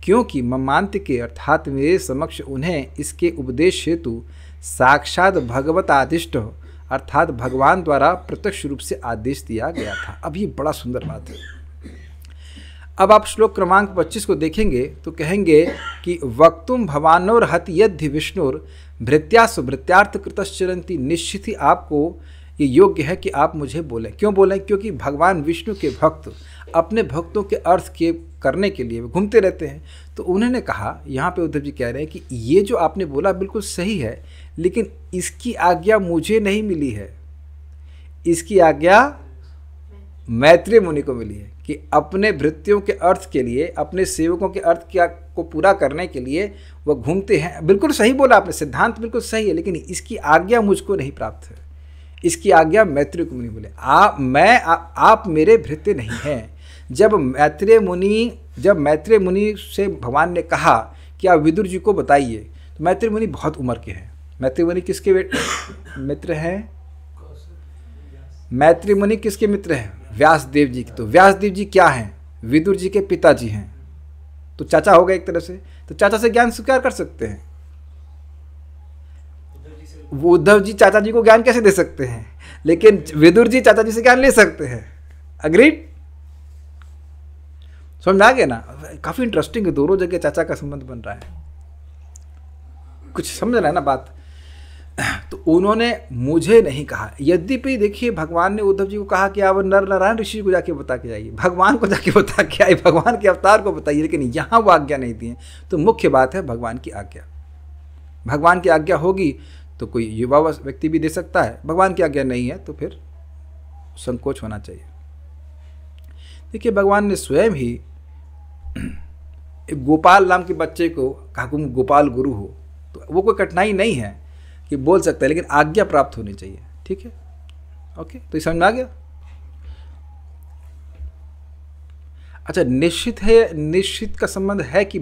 क्योंकि ममांत के अर्थात मेरे समक्ष उन्हें इसके उपदेश हेतु साक्षात भगवत आदिष्ट अर्थात भगवान द्वारा प्रत्यक्ष रूप से आदेश दिया गया था। अब ये बड़ा सुंदर बात है। अब आप श्लोक क्रमांक 25 को देखेंगे तो कहेंगे कि वक्तुम भवानोर्हत यद्धि विष्णुर भृत्यासु भृत्यार्थ कृतश्चरन्ति, निश्चित ही आपको ये योग्य है कि आप मुझे बोलें। क्यों बोलें? क्योंकि भगवान विष्णु के भक्त अपने भक्तों के अर्थ के करने के लिए घूमते रहते हैं। तो उन्होंने कहा, यहाँ पे उद्धव जी कह रहे हैं कि ये जो आपने बोला बिल्कुल सही है, लेकिन इसकी आज्ञा मुझे नहीं मिली है, इसकी आज्ञा मैत्रेय मुनि को मिली है कि अपने भृत्यों के अर्थ के लिए, अपने सेवकों के अर्थ को पूरा करने के लिए वह घूमते हैं। बिल्कुल सही बोला आपने, सिद्धांत बिल्कुल सही है, लेकिन इसकी आज्ञा मुझको नहीं प्राप्त है, इसकी आज्ञा मैत्रेय को मुनि बोले। आप मेरे भृत्य नहीं हैं। जब मैत्रेय मुनि से भगवान ने कहा कि आप विदुर जी को बताइए, तो मैत्रेय मुनि बहुत उम्र के हैं। मैत्रेय मुनि किसके मित्र हैं? मैत्रेय मुनि किसके मित्र हैं? व्यास देव जी की। तो व्यास देव जी क्या हैं? विदुर जी के पिताजी हैं, तो चाचा हो गए एक तरह से। तो चाचा से ज्ञान स्वीकार कर सकते हैं। वो उद्धव जी चाचा जी को ज्ञान कैसे दे सकते हैं, लेकिन विदुर जी चाचा जी से ज्ञान ले सकते हैं। अग्रीड? समझ आ गया ना? काफी इंटरेस्टिंग है, दोनों जगह चाचा का संबंध बन रहा है। कुछ समझ रहा है ना बात? तो उन्होंने मुझे नहीं कहा। यद्यपि देखिए, भगवान ने उद्धव जी को कहा कि आप नर नारायण ऋषि को जाके बता के आइए, भगवान को जाके बता के आइए, भगवान के अवतार को बताइए, लेकिन यहाँ वो आज्ञा नहीं दी है। तो मुख्य बात है भगवान की आज्ञा। भगवान की आज्ञा होगी तो कोई युवा व्यक्ति भी दे सकता है, भगवान की आज्ञा नहीं है तो फिर संकोच होना चाहिए। देखिए, भगवान ने स्वयं ही एक गोपाल नाम के बच्चे को कहा तुम गोपाल गुरु हो, तो वो कोई कठिनाई नहीं है कि बोल सकता है, लेकिन आज्ञा प्राप्त होनी चाहिए। ठीक है? ओके, तो ये समझ में आ गया? अच्छा, निश्चित है, निश्चित का संबंध है कि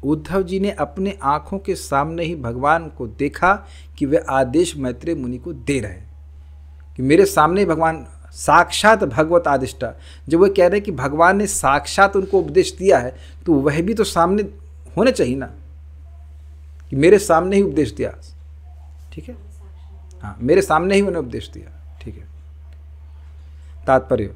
उद्धव जी ने अपने आंखों के सामने ही भगवान को देखा कि वे आदेश मैत्रेय मुनि को दे रहे हैं, कि मेरे सामने भगवान साक्षात भगवत आदिष्टा। जब वो कह रहे हैं कि भगवान ने साक्षात उनको उपदेश दिया है, तो वह भी तो सामने होने चाहिए ना, कि मेरे सामने ही उपदेश दिया। ठीक है? हाँ, मेरे सामने ही उन्हें उपदेश दिया। ठीक है? तात्पर्य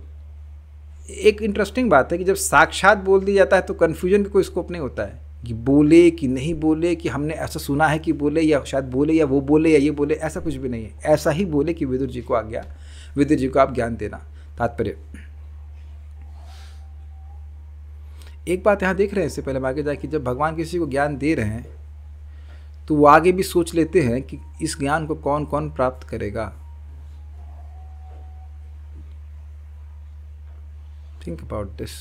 एक इंटरेस्टिंग बात है कि जब साक्षात बोल दिया जाता है तो कन्फ्यूजन का कोई स्कोप नहीं होता है कि बोले कि नहीं बोले, कि हमने ऐसा सुना है कि बोले या शायद बोले या वो बोले या ये बोले, ऐसा कुछ भी नहीं है। ऐसा ही बोले कि विदुर जी को आज्ञा, विदुर जी को आप ज्ञान देना। तात्पर्य एक बात यहाँ देख रहे हैं, इससे पहले हम आगे जाए, कि जब भगवान किसी को ज्ञान दे रहे हैं तो वो आगे भी सोच लेते हैं कि इस ज्ञान को कौन कौन प्राप्त करेगा। Think about this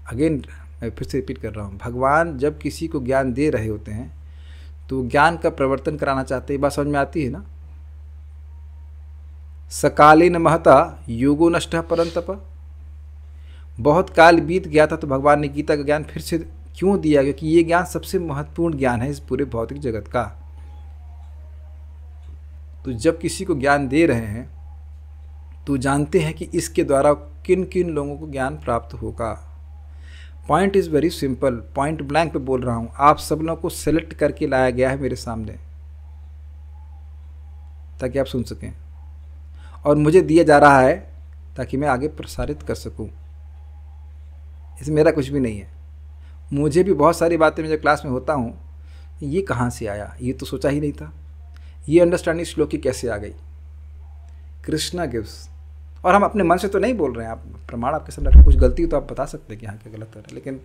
again. मैं फिर से रिपीट कर रहा हूँ, भगवान जब किसी को ज्ञान दे रहे होते हैं तो ज्ञान का प्रवर्तन कराना चाहते हैं। बात समझ में आती है ना? सकालीन महता योगो नष्ट परंतप। बहुत काल बीत गया था तो भगवान ने गीता का ज्ञान फिर से क्यों दिया? क्योंकि ये ज्ञान सबसे महत्वपूर्ण ज्ञान है इस पूरे भौतिक जगत का। तो जब किसी को ज्ञान दे रहे हैं तो जानते हैं कि इसके द्वारा किन किन लोगों को ज्ञान प्राप्त होगा। Point is very simple, point blank पे बोल रहा हूँ। आप सब लोगों को सेलेक्ट करके लाया गया है मेरे सामने ताकि आप सुन सकें, और मुझे दिया जा रहा है ताकि मैं आगे प्रसारित कर सकूं। इसमें मेरा कुछ भी नहीं है। मुझे भी बहुत सारी बातें मैं जब क्लास में होता हूँ, ये कहाँ से आया, ये तो सोचा ही नहीं था, ये अंडरस्टैंडिंग श्लोक की कैसे आ गई, कृष्णा गिव्स। और हम अपने मन से तो नहीं बोल रहे हैं, आप प्रमाण आपके सामने रखें, कुछ गलती हो तो आप बता सकते हैं कि हाँ क्या गलत हो रहा है, लेकिन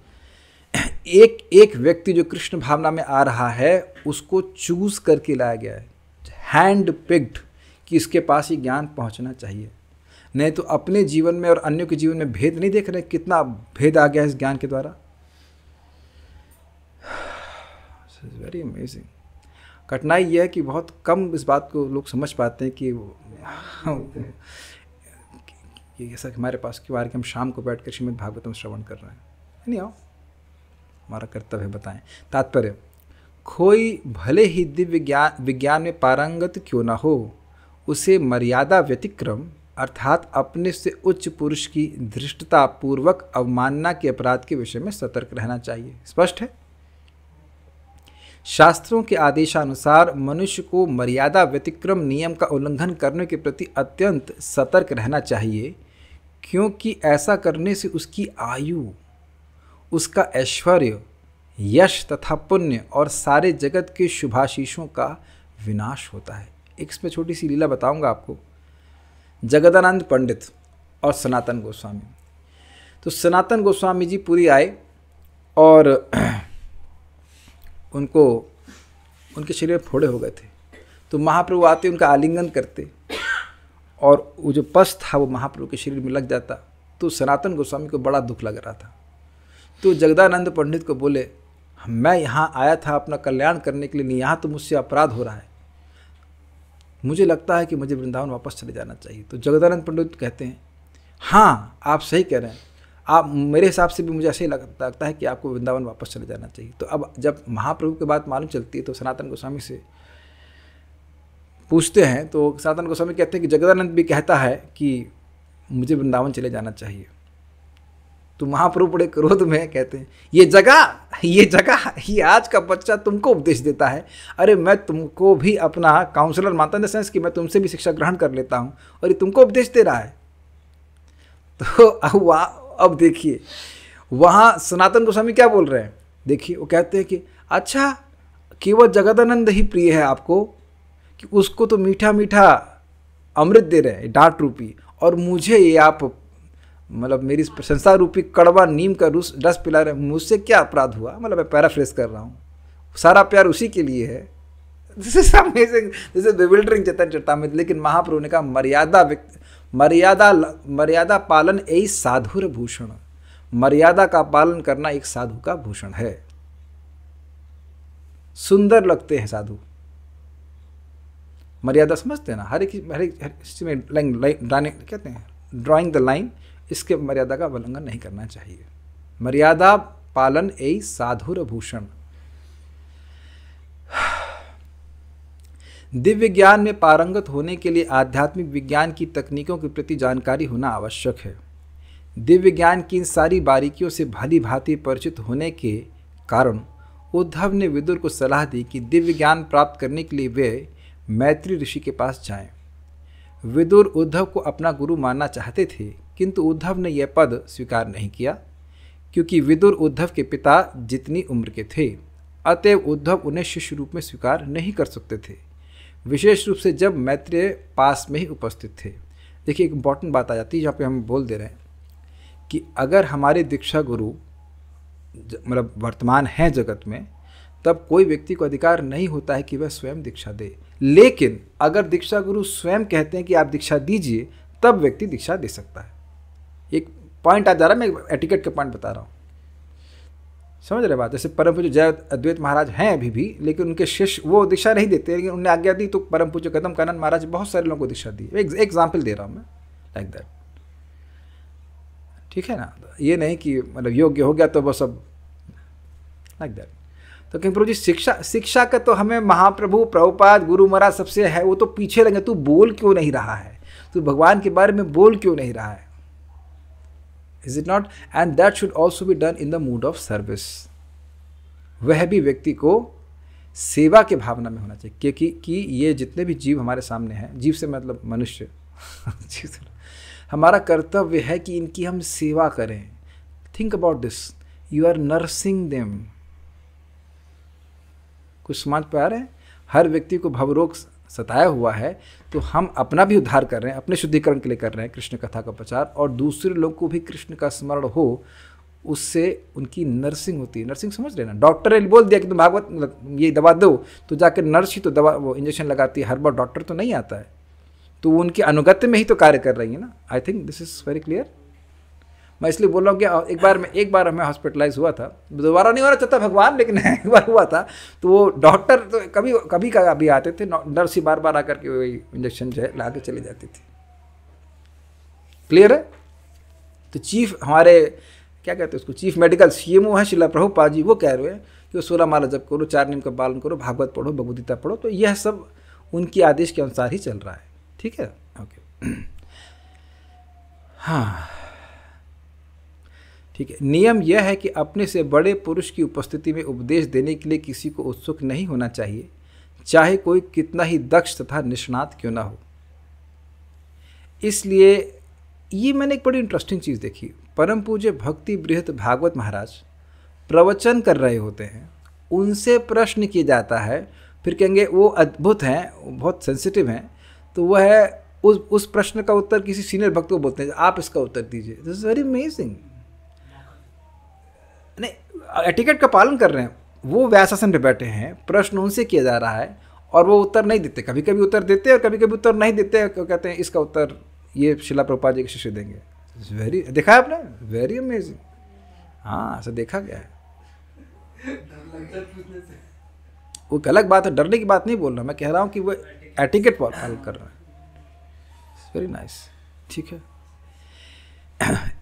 एक व्यक्ति जो कृष्ण भावना में आ रहा है उसको चूज करके लाया गया है, हैंड पिक्ड, कि इसके पास ही ज्ञान पहुंचना चाहिए। नहीं तो अपने जीवन में और अन्यों के जीवन में भेद नहीं देख रहे, कितना भेद आ गया है इस ज्ञान के द्वारा। Very amazing. कठिनाई यह है कि बहुत कम इस बात को लोग समझ पाते हैं कि ऐसा हमारे पास क्यों आ रहा है कि हम शाम को बैठ कर श्रीमद् भागवतम श्रवण कर रहे हैं। नहीं आओ, हमारा कर्तव्य है बताएं। तात्पर्य, कोई भले ही दिव्य विज्ञान में पारंगत क्यों ना हो, उसे मर्यादा व्यतिक्रम अर्थात अपने से उच्च पुरुष की धृष्टता पूर्वक अवमानना के अपराध के विषय में सतर्क रहना चाहिए। स्पष्ट है। शास्त्रों के आदेशानुसार मनुष्य को मर्यादा व्यतिक्रम नियम का उल्लंघन करने के प्रति अत्यंत सतर्क रहना चाहिए, क्योंकि ऐसा करने से उसकी आयु, उसका ऐश्वर्य, यश तथा पुण्य और सारे जगत के शुभाशीषों का विनाश होता है। एक इसमें छोटी सी लीला बताऊंगा आपको। जगदानंद पंडित और सनातन गोस्वामी। तो सनातन गोस्वामी जी पुरी आए और उनको, उनके शरीर में फोड़े हो गए थे। तो महाप्रभु आते, उनका आलिंगन करते और वो जो पस था वो महाप्रभु के शरीर में लग जाता। तो सनातन गोस्वामी को बड़ा दुख लग रहा था। तो जगदानंद पंडित को बोले, मैं यहाँ आया था अपना कल्याण करने के लिए, नहीं, यहाँ तो मुझसे अपराध हो रहा है, मुझे लगता है कि मुझे वृंदावन वापस चले जाना चाहिए। तो जगदानंद पंडित कहते हैं, हाँ आप सही कह रहे हैं, आप, मेरे हिसाब से भी मुझे ऐसे ही लगता है कि आपको वृंदावन वापस चले जाना चाहिए। तो अब जब महाप्रभु की बात मालूम चलती है तो सनातन गोस्वामी से पूछते हैं, तो सनातन गोस्वामी कहते हैं कि जगदानंद भी कहता है कि मुझे वृंदावन चले जाना चाहिए। तो महाप्रभु बड़े क्रोध में कहते हैं, ये जगह ये आज का बच्चा तुमको उपदेश देता है। अरे मैं तुमको भी अपना काउंसलर मानता हूं, इन द सेंस कि मैं तुमसे भी शिक्षा ग्रहण कर लेता हूं, और ये तुमको उपदेश दे रहा है। तो अब देखिए वहाँ सनातन गोस्वामी क्या बोल रहे हैं, देखिए वो कहते हैं कि अच्छा केवल जगदानंद ही प्रिय है आपको, कि उसको तो मीठा मीठा अमृत दे रहे हैं, डांट रूपी, और मुझे ये आप मतलब मेरी प्रशंसा रूपी कड़वा नीम का रस पिला रहे हैं, मुझसे क्या अपराध हुआ। मतलब मैं पैराफ्रेज कर रहा हूँ, सारा प्यार उसी के लिए है। This is amazing, this is bewildering Chaitanya Charitamrita. लेकिन महाप्रभु ने कहा मर्यादा पालन यही साधुर भूषण, मर्यादा का पालन करना एक साधु का भूषण है। सुंदर लगते हैं साधु, मर्यादा समझते हैं ना, हर एक चीज में लाइन कहते हैं, ड्राइंग द लाइन, इसके मर्यादा का उल्लंघन नहीं करना चाहिए। मर्यादा पालन यही साधुर भूषण। दिव्य ज्ञान में पारंगत होने के लिए आध्यात्मिक विज्ञान की तकनीकों के प्रति जानकारी होना आवश्यक है। दिव्य ज्ञान की इन सारी बारीकियों से भली भांति परिचित होने के कारण उद्धव ने विदुर को सलाह दी कि दिव्य ज्ञान प्राप्त करने के लिए वे मैत्री ऋषि के पास जाएं। विदुर उद्धव को अपना गुरु मानना चाहते थे, किंतु उद्धव ने यह पद स्वीकार नहीं किया, क्योंकि विदुर उद्धव के पिता जितनी उम्र के थे, अतएव उद्धव उन्हें शिष्य रूप में स्वीकार नहीं कर सकते थे, विशेष रूप से जब मैत्रेय पास में ही उपस्थित थे। देखिए एक इम्पॉर्टेंट बात आ जाती है जहाँ पे हम बोल दे रहे हैं कि अगर हमारे दीक्षा गुरु मतलब वर्तमान हैं जगत में, तब कोई व्यक्ति को अधिकार नहीं होता है कि वह स्वयं दीक्षा दे। लेकिन अगर दीक्षा गुरु स्वयं कहते हैं कि आप दीक्षा दीजिए, तब व्यक्ति दीक्षा दे सकता है। एक पॉइंट आ जा रहा है, मैं एटिकेट का पॉइंट बता रहा हूँ, समझ रहे बात। जैसे परम पूज्य जय अद्वैत महाराज हैं अभी भी, लेकिन उनके शिष्य वो दीक्षा नहीं देते, लेकिन उन्हें आज्ञा दी तो परम पूज्य कदम कानन महाराज बहुत सारे लोगों को दीक्षा दी। एक एग्जाम्पल दे रहा हूँ मैं, लाइक दैट, ठीक है ना। ये नहीं कि मतलब योग्य हो गया तो बस अब लाइक दैट। तो कहीं प्रभु जी शिक्षा का तो हमें महाप्रभु प्रभुपाद गुरु महाराज सबसे है, वो तो पीछे लगे, तू बोल क्यों नहीं रहा है, तू भगवान के बारे में बोल क्यों नहीं रहा है। Is it not? And that should also be done in the mood off service. वह भी व्यक्ति को सेवा के भावना में होना चाहिए, क्योंकि कि ये जितने भी जीव हमारे सामने हैं, जीव से मतलब मनुष्य हमारा कर्तव्य है कि इनकी हम सेवा करें। Think about this, you are nursing them. कुछ समझ पा रहे हैं? हर व्यक्ति को भवरोग सताया हुआ है, तो हम अपना भी उद्धार कर रहे हैं, अपने शुद्धिकरण के लिए कर रहे हैं कृष्ण कथा का प्रचार, और दूसरे लोग को भी कृष्ण का स्मरण हो, उससे उनकी नर्सिंग होती है। नर्सिंग समझ रहे ना? डॉक्टर ने बोल दिया कि तुम भागवत ये दवा दो, तो जाकर नर्स ही तो दवा वो इंजेक्शन लगाती है, हर बार डॉक्टर तो नहीं आता है, तो वो उनके अनुगत्य में ही तो कार्य कर रही है ना। I think this is very clear. मैं इसलिए बोल रहा हूँ कि एक बार मैं हॉस्पिटलाइज हुआ था, दोबारा नहीं होना चाहता भगवान, लेकिन एक बार हुआ था, तो वो डॉक्टर तो कभी कभी आते थे, नर्स ही बार बार आकर के वही इंजेक्शन जो है ला के चली जाती थी। क्लियर है? तो चीफ हमारे क्या कहते हैं उसको, चीफ मेडिकल CMO है श्रीला प्रभुपाद जी, वो कह रहे हैं कि 16 माला जप करो, 4 नियम का पालन करो, भागवत पढ़ो, भगवद गीता पढ़ो। तो यह सब उनके आदेश के अनुसार ही चल रहा है। ठीक है, ओके। हाँ, ठीक है। नियम यह है कि अपने से बड़े पुरुष की उपस्थिति में उपदेश देने के लिए किसी को उत्सुक नहीं होना चाहिए, चाहे कोई कितना ही दक्ष तथा निष्णात क्यों ना हो। इसलिए ये मैंने एक बड़ी इंटरेस्टिंग चीज़ देखी। परम पूज्य भक्ति बृहत भागवत महाराज प्रवचन कर रहे होते हैं, उनसे प्रश्न किया जाता है, फिर कहेंगे वो अद्भुत हैं, बहुत सेंसिटिव हैं, तो वह उस प्रश्न का उत्तर किसी सीनियर भक्त को बोलते हैं, आप इसका उत्तर दीजिए। This is very amazing. नहीं, एटिकेट का पालन कर रहे हैं, वो व्यासासन पे बैठे हैं, प्रश्न उनसे किया जा रहा है और वो उत्तर नहीं देते। कभी कभी उत्तर देते हैं और कभी कभी उत्तर नहीं देते, कहते हैं इसका उत्तर ये श्रीला प्रभुपाद जी के शिष्य देंगे। वेरी, देखा है आपने? Very amazing. हाँ, ऐसा देखा गया है। वो एक अलग बात है, डरने की बात नहीं बोल रहा मैं, कह रहा हूँ कि वो एटिकेट पालन कर रहा है। वेरी नाइस, ठीक है।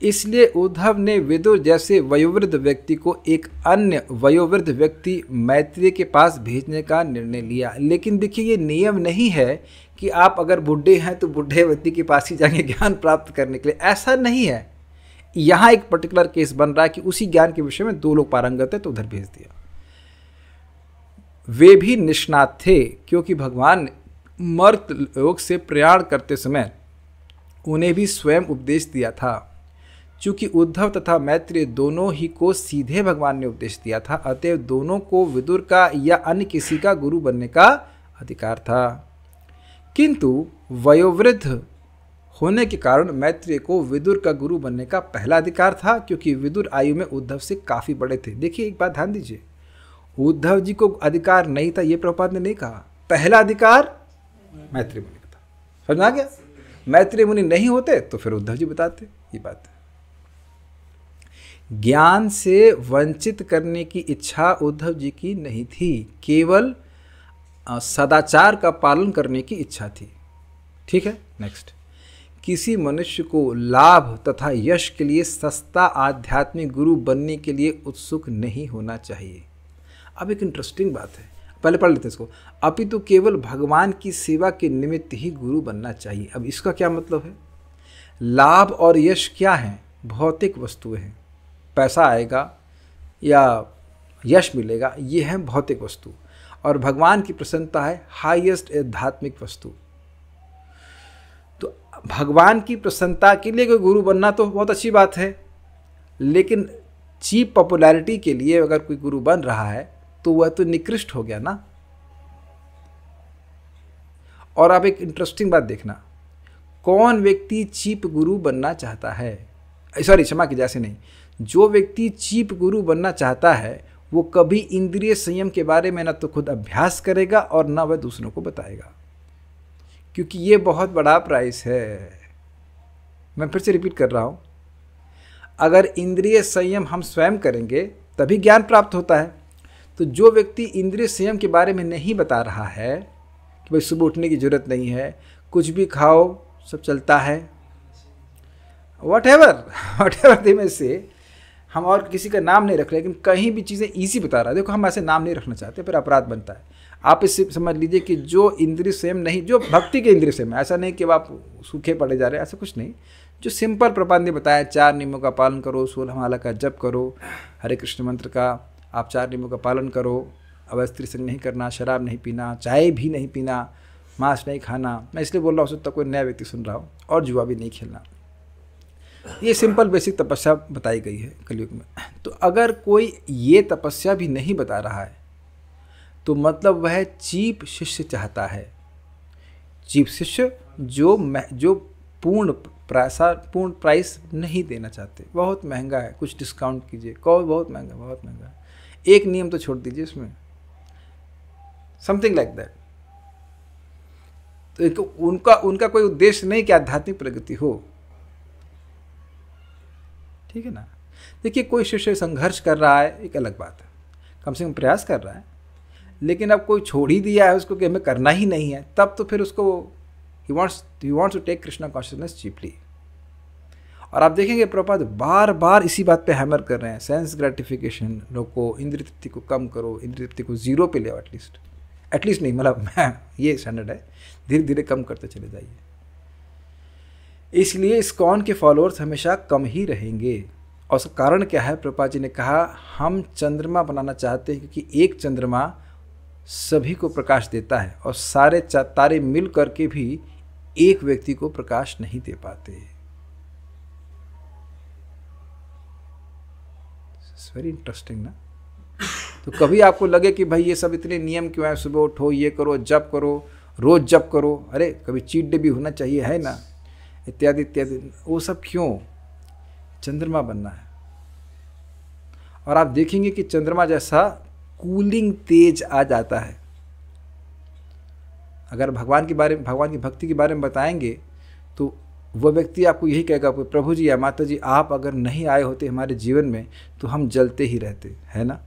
इसलिए उद्धव ने विदुर जैसे वयोवृद्ध व्यक्ति को एक अन्य वयोवृद्ध व्यक्ति मैत्रेय के पास भेजने का निर्णय लिया। लेकिन देखिए, ये नियम नहीं है कि आप अगर बूढ़े हैं तो बूढ़े व्यक्ति के पास ही जाएंगे ज्ञान प्राप्त करने के लिए, ऐसा नहीं है। यहाँ एक पर्टिकुलर केस बन रहा है कि उसी ज्ञान के विषय में 2 लोग पारंगत है, तो उधर भेज दिया। वे भी निष्णात थे, क्योंकि भगवान मर्त लोक से प्रयाण करते समय उन्हें भी स्वयं उपदेश दिया था। चूंकि उद्धव तथा मैत्रेय दोनों ही को सीधे भगवान ने उपदेश दिया था, अतएव दोनों को विदुर का या अन्य किसी का गुरु बनने का अधिकार था। किंतु वयोवृद्ध होने के कारण मैत्रेय को विदुर का गुरु बनने का पहला अधिकार था, क्योंकि विदुर आयु में उद्धव से काफ़ी बड़े थे। देखिए, एक बात ध्यान दीजिए, उद्धव जी को अधिकार नहीं था, ये प्रभुपाद ने नहीं कहा। पहला अधिकार मैत्रेय मुनि का था। समझ आ गया? मैत्रेय मुनि नहीं होते तो फिर उद्धव जी बताते। ये बात है। ज्ञान से वंचित करने की इच्छा उद्धव जी की नहीं थी, केवल सदाचार का पालन करने की इच्छा थी। ठीक है, नेक्स्ट। किसी मनुष्य को लाभ तथा यश के लिए सस्ता आध्यात्मिक गुरु बनने के लिए उत्सुक नहीं होना चाहिए। अब एक इंटरेस्टिंग बात है, पहले पढ़ लेते इसको। अपितु केवल भगवान की सेवा के निमित्त ही गुरु बनना चाहिए। अब इसका क्या मतलब है? लाभ और यश क्या है? भौतिक वस्तुएं हैं। पैसा आएगा या यश मिलेगा, ये है भौतिक वस्तु। और भगवान की प्रसन्नता है हाईएस्ट आध्यात्मिक वस्तु। तो भगवान की प्रसन्नता के लिए कोई गुरु बनना तो बहुत अच्छी बात है, लेकिन चीप पॉपुलैरिटी के लिए अगर कोई गुरु बन रहा है तो वह तो निकृष्ट हो गया ना। और आप एक इंटरेस्टिंग बात देखना, कौन व्यक्ति चीप गुरु बनना चाहता है? सॉरी, क्षमा कीजिए, ऐसे नहीं। जो व्यक्ति चीप गुरु बनना चाहता है वो कभी इंद्रिय संयम के बारे में न तो खुद अभ्यास करेगा और न वह दूसरों को बताएगा, क्योंकि ये बहुत बड़ा प्राइस है। मैं फिर से रिपीट कर रहा हूँ, अगर इंद्रिय संयम हम स्वयं करेंगे तभी ज्ञान प्राप्त होता है। तो जो व्यक्ति इंद्रिय संयम के बारे में नहीं बता रहा है कि भाई सुबह उठने की जरूरत नहीं है, कुछ भी खाओ सब चलता है, whatever दे में से हम और किसी का नाम नहीं रख रहे, लेकिन कहीं भी चीज़ें ईजी बता रहा है। देखो, हम ऐसे नाम नहीं रखना चाहते, फिर अपराध बनता है। आप इससे समझ लीजिए कि जो इंद्रिय संयम नहीं, जो भक्ति के इंद्रिय संयम, ऐसा नहीं कि आप सूखे पड़े जा रहे हैं, ऐसा कुछ नहीं। जो सिंपल प्रपात ने बताया, 4 नियमों का पालन करो, 16 माला का जप करो, हरे कृष्ण मंत्र का आप 4 नियमों का पालन करो, अवैध स्त्री संग नहीं करना, शराब नहीं पीना, चाय भी नहीं पीना, मांस नहीं खाना। मैं इसलिए बोल रहा हूँ, तक कोई नया व्यक्ति सुन रहा हो, और जुआ भी नहीं खेलना। ये सिंपल बेसिक तपस्या बताई गई है कलयुग में। तो अगर कोई ये तपस्या भी नहीं बता रहा है तो मतलब वह चीप शिष्य चाहता है। चीप शिष्य जो पूर्ण प्राइस नहीं देना चाहते, बहुत महंगा है, कुछ डिस्काउंट कीजिए, कहो बहुत महंगा, बहुत महंगा है, एक नियम तो छोड़ दीजिए इसमें, समथिंग लाइक दैट। तो उनका कोई उद्देश्य नहीं कि आध्यात्मिक प्रगति हो, ठीक है ना। देखिए, कोई शिष्य संघर्ष कर रहा है, एक अलग बात है, कम से कम प्रयास कर रहा है, लेकिन अब कोई छोड़ ही दिया है उसको कि हमें करना ही नहीं है, तब तो फिर उसको he wants to take Krishna consciousness cheaply. और आप देखेंगे प्रभुपाद बार बार इसी बात पे हैमर कर रहे हैं, सेंस ग्रेटिफिकेशन, लोग को इंद्रिय तृप्ति को कम करो, इंद्रिय तृप्ति को 0 पे ले आओ, एटलीस्ट नहीं, मतलब ये स्टैंडर्ड है, धीरे धीरे कम करते चले जाइए। इसलिए इस्कॉन के फॉलोअर्स हमेशा कम ही रहेंगे। और उसका कारण क्या है? प्रभुपाद जी ने कहा हम चंद्रमा बनाना चाहते हैं, क्योंकि एक चंद्रमा सभी को प्रकाश देता है और सारे तारे मिल करके भी एक व्यक्ति को प्रकाश नहीं दे पाते। इट्स वेरी इंटरेस्टिंग ना। तो कभी आपको लगे कि भाई ये सब इतने नियम क्यों है, सुबह उठो, ये करो, जप करो, रोज जप करो, अरे कभी चीट डे भी होना चाहिए, है ना, इत्यादि इत्यादि, वो सब क्यों? चंद्रमा बनना है। और आप देखेंगे कि चंद्रमा जैसा कूलिंग तेज आ जाता है। अगर भगवान की भक्ति के बारे में बताएंगे तो वह व्यक्ति आपको यही कहेगा, प्रभु जी या माता जी आप अगर नहीं आए होते हमारे जीवन में तो हम जलते ही रहते, है ना।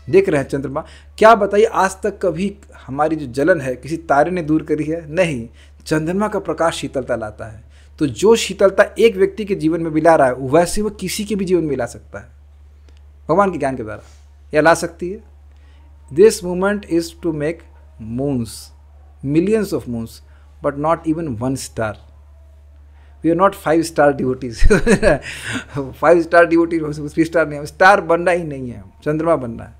देख रहे हैं चंद्रमा, क्या बताइए आज तक कभी हमारी जो जलन है किसी तारे ने दूर करी है? नहीं, चंद्रमा का प्रकाश शीतलता लाता है। तो जो शीतलता एक व्यक्ति के जीवन में मिला रहा है वैसे वो किसी के भी जीवन में ला सकता है भगवान के ज्ञान के द्वारा, या ला सकती है। This movement is to make moons, millions of moons, but not even 1 star. We are not 5 star devotees 5 star devotee 3 star नहीं, स्टार बनना ही नहीं है, चंद्रमा बनना है।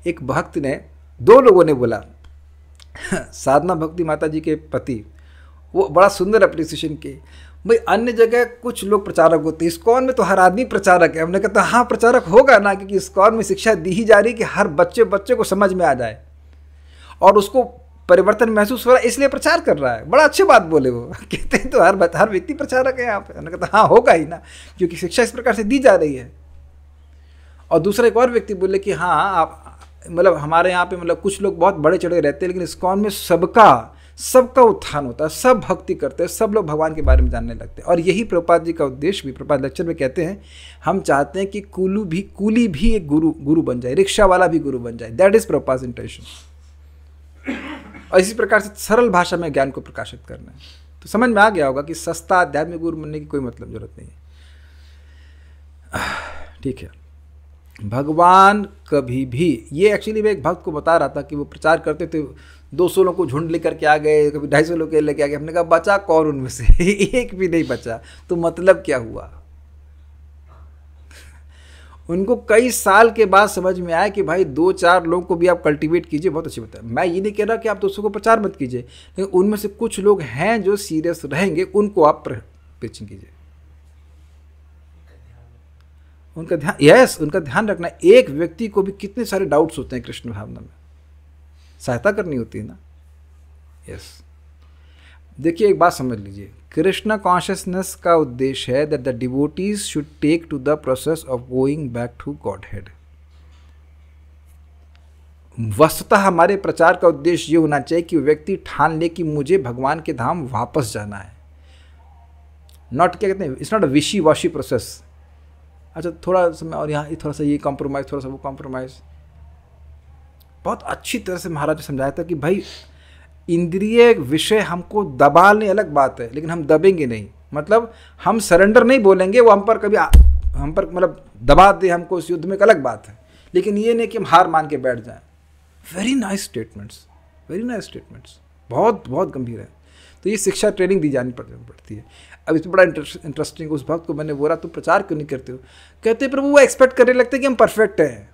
एक भक्त ने, 2 लोगों ने बोला, साधना भक्ति माता जी के पति, वो बड़ा सुंदर अप्रिसिएशन की, भाई अन्य जगह कुछ लोग प्रचारक होते हैं, इस्कॉन में तो हर आदमी प्रचारक है। हमने कहा हाँ प्रचारक होगा ना, क्योंकि इस्कॉन में शिक्षा दी ही जा रही कि हर बच्चे को समझ में आ जाए और उसको परिवर्तन महसूस हो रहा है, इसलिए प्रचार कर रहा है। बड़ा अच्छी बात बोले वो, कहते हैं तो हर व्यक्ति प्रचारक है यहाँ पे। हमने कहा हाँ होगा ही ना, क्योंकि शिक्षा इस प्रकार से दी जा रही है। और दूसरा एक और व्यक्ति बोले कि हाँ आप, मतलब हमारे यहाँ पे मतलब कुछ लोग बहुत बड़े चढ़े रहते हैं, लेकिन इस्कॉन में सबका उत्थान होता है, सब भक्ति करते हैं, सब लोग भगवान के बारे में जानने लगते हैं। और यही प्रभुपाद जी का उद्देश्य भी, प्रभुपाद लेक्चर में कहते हैं, हम चाहते हैं कि कूली भी एक गुरु बन जाए, रिक्शा वाला भी गुरु बन जाए। That is Prabhupada intention. और इसी प्रकार से सरल भाषा में ज्ञान को प्रकाशित करना है। तो समझ में आ गया होगा कि सस्ता आध्यात्मिक गुरु बनने की कोई मतलब जरूरत नहीं है, ठीक है। भगवान कभी भी, ये एक्चुअली मैं एक भक्त को बता रहा था कि वो प्रचार करते थे, 200 लोग को झुंड लेकर के आ गए, कभी 250 लोग के लेके आ गए। हमने कहा बचा कौन उनमें से? एक भी नहीं बचा। तो मतलब क्या हुआ? उनको कई साल के बाद समझ में आया कि भाई 2-4 लोगों को भी आप कल्टीवेट कीजिए, बहुत अच्छी बात है। मैं ये नहीं कह रहा कि आप 200 को प्रचार मत कीजिए, लेकिन उनमें से कुछ लोग हैं जो सीरियस रहेंगे, उनको आप प्रीचिंग कीजिए। उनका ध्यान रखना। एक व्यक्ति को भी कितने सारे डाउट्स होते हैं कृष्ण भावना में, सहायता करनी होती है ना। यस, देखिए एक बात समझ लीजिए, कृष्ण कॉन्शियसनेस का उद्देश्य है that the devotees should take to the process of going back to Godhead. वस्तुतः हमारे प्रचार का उद्देश्य ये होना चाहिए कि व्यक्ति ठान ले कि मुझे भगवान के धाम वापस जाना है। नॉट, क्या कहते हैं, इट्स नॉट अ विशी वॉशी प्रोसेस। अच्छा थोड़ा समय और यहाँ थोड़ा सा ये कॉम्प्रोमाइज़, थोड़ा सा वो कॉम्प्रोमाइज़। बहुत अच्छी तरह से महाराज ने समझाया था कि भाई इंद्रिय विषय हमको दबाने अलग बात है, लेकिन हम दबेंगे नहीं। मतलब हम सरेंडर नहीं बोलेंगे, वो हम पर मतलब दबा दे हमको इस युद्ध में, एक अलग बात है। लेकिन ये नहीं कि हम हार मान के बैठ जाएं। Very nice statements, very nice statements. बहुत बहुत गंभीर है। तो ये शिक्षा ट्रेनिंग दी जानी पड़ती है। अब इसमें बड़ा इंटरेस्टिंग, उस भक्त को मैंने बोला तुम प्रचार क्यों नहीं करते हो? कहते प्रभु वो एक्सपेक्ट करने लगते कि हम परफेक्ट हैं।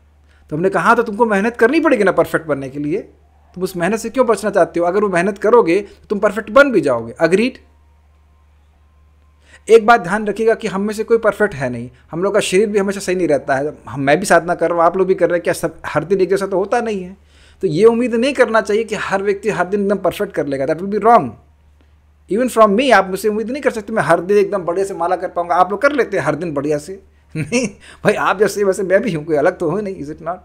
तो हमने कहा तो तुमको मेहनत करनी पड़ेगी ना परफेक्ट बनने के लिए, तुम उस मेहनत से क्यों बचना चाहते हो? अगर वो मेहनत करोगे तो तुम परफेक्ट बन भी जाओगे। अग्रीड। एक बात ध्यान रखिएगा कि हम में से कोई परफेक्ट है नहीं, हम लोग का शरीर भी हमेशा सही नहीं रहता है। मैं भी साधना कर रहा हूँ, आप लोग भी कर रहे हैं, क्या सब हर दिन एक जैसा तो होता नहीं है। तो ये उम्मीद नहीं करना चाहिए कि हर व्यक्ति हर दिन एकदम परफेक्ट कर लेगा, that will be wrong. Even from me, आप मुझसे उम्मीद नहीं कर सकते मैं हर दिन एकदम बढ़िया से माला कर पाऊंगा। आप लोग कर लेते हैं हर दिन बढ़िया से, नहीं भाई आप जैसे वैसे मैं भी हूँ, कोई अलग तो हो नहीं, इज इट नॉट।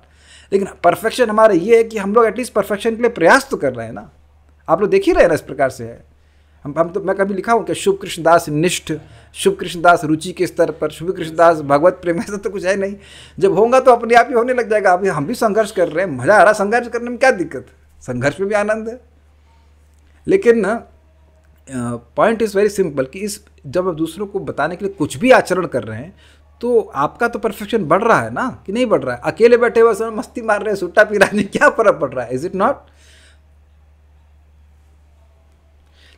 लेकिन परफेक्शन हमारा ये है कि हम लोग एटलीस्ट परफेक्शन के लिए प्रयास तो कर रहे हैं ना। आप लोग देख ही रहे हैं ना, इस प्रकार से है। हम तो मैं कभी लिखा हूँ कि शुभ कृष्णदास निष्ठ, शुभ कृष्णदास रुचि के स्तर पर, शुभ कृष्णदास भगवत प्रेम, ऐसा तो कुछ है नहीं। जब होगा तो अपने आप ही होने लग जाएगा। अभी हम भी संघर्ष कर रहे हैं, मजा आ रहा संघर्ष करने में, क्या दिक्कत, संघर्ष में भी आनंद है। लेकिन पॉइंट इज़ वेरी सिंपल कि इस जब आप दूसरों को बताने के लिए कुछ भी आचरण कर रहे हैं तो आपका तो परफेक्शन बढ़ रहा है ना, कि नहीं बढ़ रहा है? अकेले बैठे हुए समय मस्ती मार रहे हैं, सुट्टा पी रहे हैं, क्या फर्क पड़ रहा है? Is it not?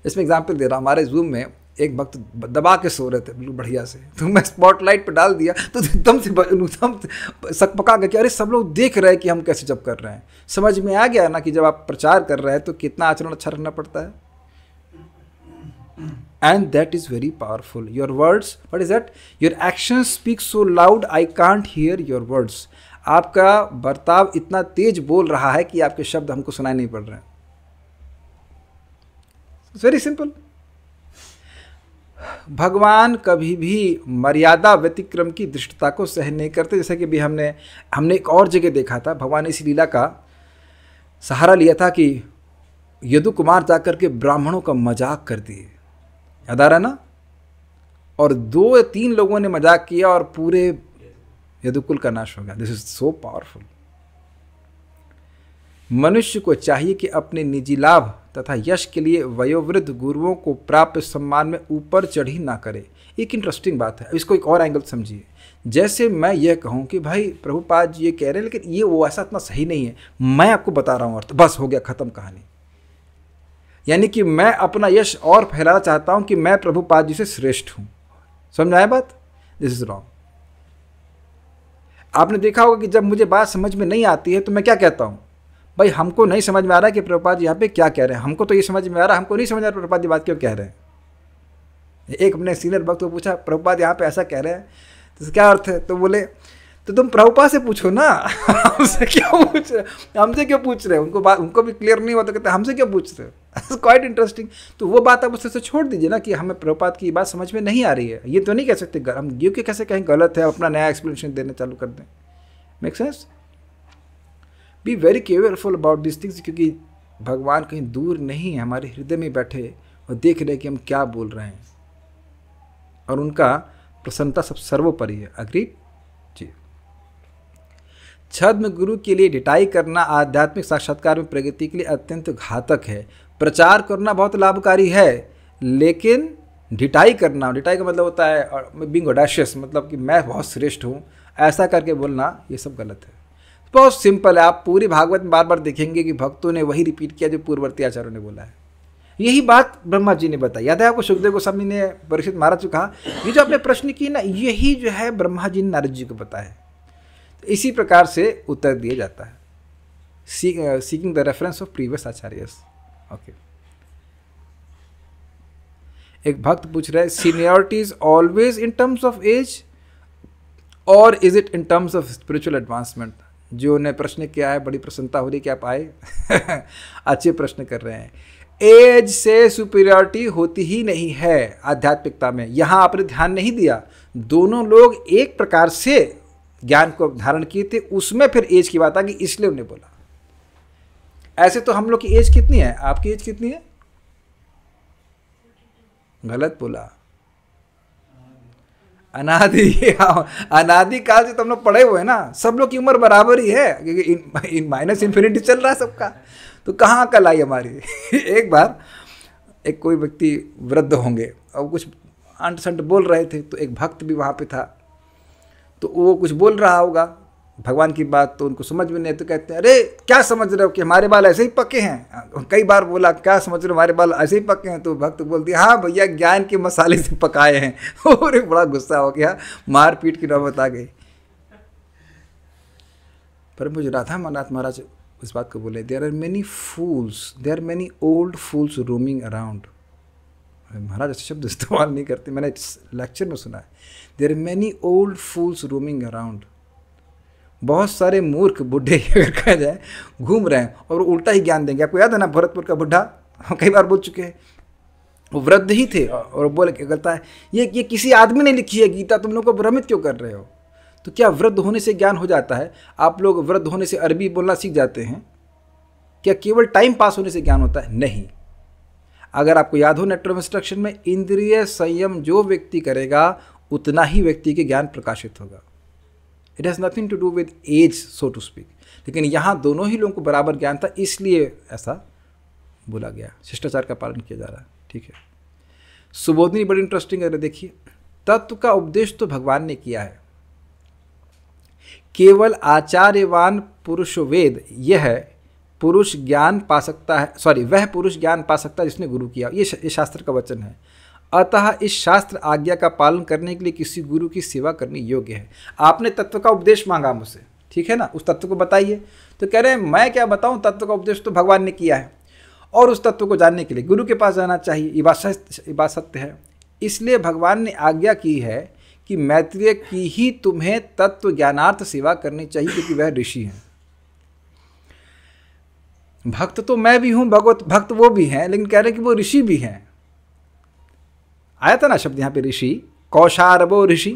इसमें एग्जाम्पल दे रहा हूँ, हमारे जूम में एक भक्त दबा के सो रहे थे बिल्कुल बढ़िया से, तो मैं स्पॉटलाइट पे डाल दिया तो एकदम से सकपका गया कि अरे सब लोग देख रहे हैं कि हम कैसे जब कर रहे हैं। समझ में आ गया ना कि जब आप प्रचार कर रहे हैं तो कितना आचरण अच्छा रखना पड़ता है। And that is very powerful. Your words, what is that? Your actions speak so loud, I can't hear your words. आपका बर्ताव इतना तेज बोल रहा है कि आपके शब्द हमको सुनाई नहीं पड़ रहे हैं। It's very simple. भगवान कभी भी मर्यादा व्यतिक्रम की दृष्टता को सहन नहीं करते। जैसे कि भी हमने एक और जगह देखा था, भगवान ने इस लीला का सहारा लिया था कि यदु कुमार जाकर के ब्राह्मणों का मजाक कर दिए, याद आ रहा ना? और 2 या 3 लोगों ने मजाक किया और पूरे यदुकुल का नाश हो गया। This is so powerful. मनुष्य को चाहिए कि अपने निजी लाभ तथा यश के लिए वयोवृद्ध गुरुओं को प्राप्त सम्मान में ऊपर चढ़ी ना करे। एक इंटरेस्टिंग बात है, इसको एक और एंगल समझिए। जैसे मैं यह कहूँ कि भाई प्रभुपाद जी ये कह रहे हैं लेकिन ये वो ऐसा इतना सही नहीं है, मैं आपको बता रहा हूँ अर्थ, बस हो गया, खत्म कहानी। यानी कि मैं अपना यश और फैलाना चाहता हूं कि मैं प्रभुपाद जी से श्रेष्ठ हूं। समझ आया बात? This is wrong. आपने देखा होगा कि जब मुझे बात समझ में नहीं आती है तो मैं क्या कहता हूं, भाई हमको नहीं समझ में आ रहा है कि प्रभुपाद जी यहाँ पे क्या कह रहे हैं, हमको तो ये समझ में आ रहा है, हमको नहीं समझ आ रहा प्रभुपाद जी बात क्यों कह रहे हैं। एक अपने सीनियर भक्त को पूछा, प्रभुपाद यहाँ पे ऐसा कह रहे हैं तो क्या अर्थ है? तो बोले तो तुम प्रभुपाद से पूछो ना, हमसे क्यों पूछ रहे? उनको भी क्लियर नहीं हुआ तो कहते हमसे क्यों पूछ रहे हो? Quite interesting. तो वो बात आप उससे छोड़ दीजिए ना कि हमें प्रभुपाद की बात समझ में नहीं आ रही है। ये तो नहीं कह सकते हम ये कि कैसे कहीं गलत है, अपना नया एक्सप्लेनेशन देने चालू कर दें। Make sense? Be very careful about this things, क्योंकि भगवान कहीं दूर नहीं है, हमारे हृदय में बैठे और देख रहे कि हम क्या बोल रहे हैं, और उनका प्रसन्नता सब सर्वोपरि है। अग्री जी। छद्म गुरु के लिए ढिठाई करना आध्यात्मिक साक्षात्कार में प्रगति के लिए अत्यंत घातक है। प्रचार करना बहुत लाभकारी है, लेकिन ढिठाई का मतलब होता है बीइंग ऑडेशियस, मतलब कि मैं बहुत श्रेष्ठ हूँ, ऐसा करके बोलना ये सब गलत है। बहुत सिंपल है, आप पूरी भागवत में बार बार देखेंगे कि भक्तों ने वही रिपीट किया जो पूर्ववर्ती आचार्यों ने बोला है। यही बात ब्रह्मा जी ने बताई, याद है आपको? सुखदेव गोस्वामी ने परीक्षित महाराज को कहा ये जो आपने प्रश्न की ना, यही जो है ब्रह्मा जी ने नारद जी को बताया। इसी प्रकार से उत्तर दिया जाता है, seeking the reference of previous acharyas. Okay. एक भक्त पूछ रहे हैं, seniority is always in terms of age और is it in terms of spiritual advancement? जो ने प्रश्न किया है, बड़ी प्रसन्नता हो रही कि आप आए अच्छे प्रश्न कर रहे हैं। एज से सुपीरियरिटी होती ही नहीं है आध्यात्मिकता में, यहां आपने ध्यान नहीं दिया। दोनों लोग एक प्रकार से ज्ञान को धारण किए थे, उसमें फिर एज की बात आ गई, इसलिए उन्हें बोला। ऐसे तो हम लोग की एज कितनी है? आपकी एज कितनी है? गलत बोला, अनादि काल से तो हम लोग पढ़े हुए हैं ना, सब लोग की उम्र बराबर ही है, क्योंकि इन माइनस इन्फिनिटी चल रहा है सबका, तो कहाँ अकल आई हमारी? एक बार एक कोई व्यक्ति वृद्ध होंगे और कुछ अंट संट बोल रहे थे, तो एक भक्त भी वहाँ पे था, तो वो कुछ बोल रहा होगा, भगवान की बात तो उनको समझ में नहीं, तो कहते हैं अरे क्या समझ रहे हो कि हमारे बाल ऐसे ही पके हैं। कई बार बोला क्या समझ रहे हो हमारे बाल ऐसे ही पके हैं, तो भक्त बोलती है हाँ भैया ज्ञान के मसाले से पकाए हैं। और बड़ा गुस्सा हो गया, मारपीट की नौबत आ गई। पर मुझे राधा नाथ महाराज इस बात को बोले, there are many fools, there are many old fools roaming around. महाराज ऐसे शब्द इस्तेमाल नहीं करते, मैंने लेक्चर में सुना है, there are many old fools roaming around. बहुत सारे मूर्ख बुढ़े अगर कहा जाए घूम रहे हैं और उल्टा ही ज्ञान देंगे। आपको याद है ना भरतपुर का बुढ़ा, हम कई बार बोल चुके हैं, वो वृद्ध ही थे और बोले क्या करता है ये किसी आदमी ने लिखी है गीता, तुम लोग को भ्रमित क्यों कर रहे हो। तो क्या वृद्ध होने से ज्ञान हो जाता है? आप लोग वृद्ध होने से अरबी बोलना सीख जाते हैं? क्या केवल टाइम पास होने से ज्ञान होता है? नहीं। अगर आपको याद हो नेटवर्क इंस्ट्रक्शन में, इंद्रिय संयम जो व्यक्ति करेगा उतना ही व्यक्ति के ज्ञान प्रकाशित होगा। It has nothing to do with age so to speak. लेकिन यहाँ दोनों ही लोगों को बराबर ज्ञान था, इसलिए ऐसा बोला गया, शिष्टाचार का पालन किया जा रहा है। ठीक है, सुबोधिनी बड़ी इंटरेस्टिंग है। देखिए, तत्व का उपदेश तो भगवान ने किया है, केवल आचार्यवान पुरुष वेद, यह पुरुष ज्ञान पा सकता है, वह पुरुष ज्ञान पा सकता है जिसने गुरु किया। ये शास्त्र का वचन है। अतः इस शास्त्र आज्ञा का पालन करने के लिए किसी गुरु की सेवा करनी योग्य है। आपने तत्व का उपदेश मांगा मुझसे, ठीक है ना, उस तत्व को बताइए। तो कह रहे हैं मैं क्या बताऊं, तत्व का उपदेश तो भगवान ने किया है, और उस तत्व को जानने के लिए गुरु के पास जाना चाहिए। ये बात सत्य है। इसलिए भगवान ने आज्ञा की है कि मैत्रेय की ही तुम्हें तत्व ज्ञानार्थ सेवा करनी चाहिए, क्योंकि वह ऋषि हैं। भक्त तो मैं भी हूं, भगवत भक्त वो भी हैं, लेकिन कह रहे हैं कि वो ऋषि भी हैं। आया था ना शब्द यहाँ पे ऋषि, कौशारबो ऋषि,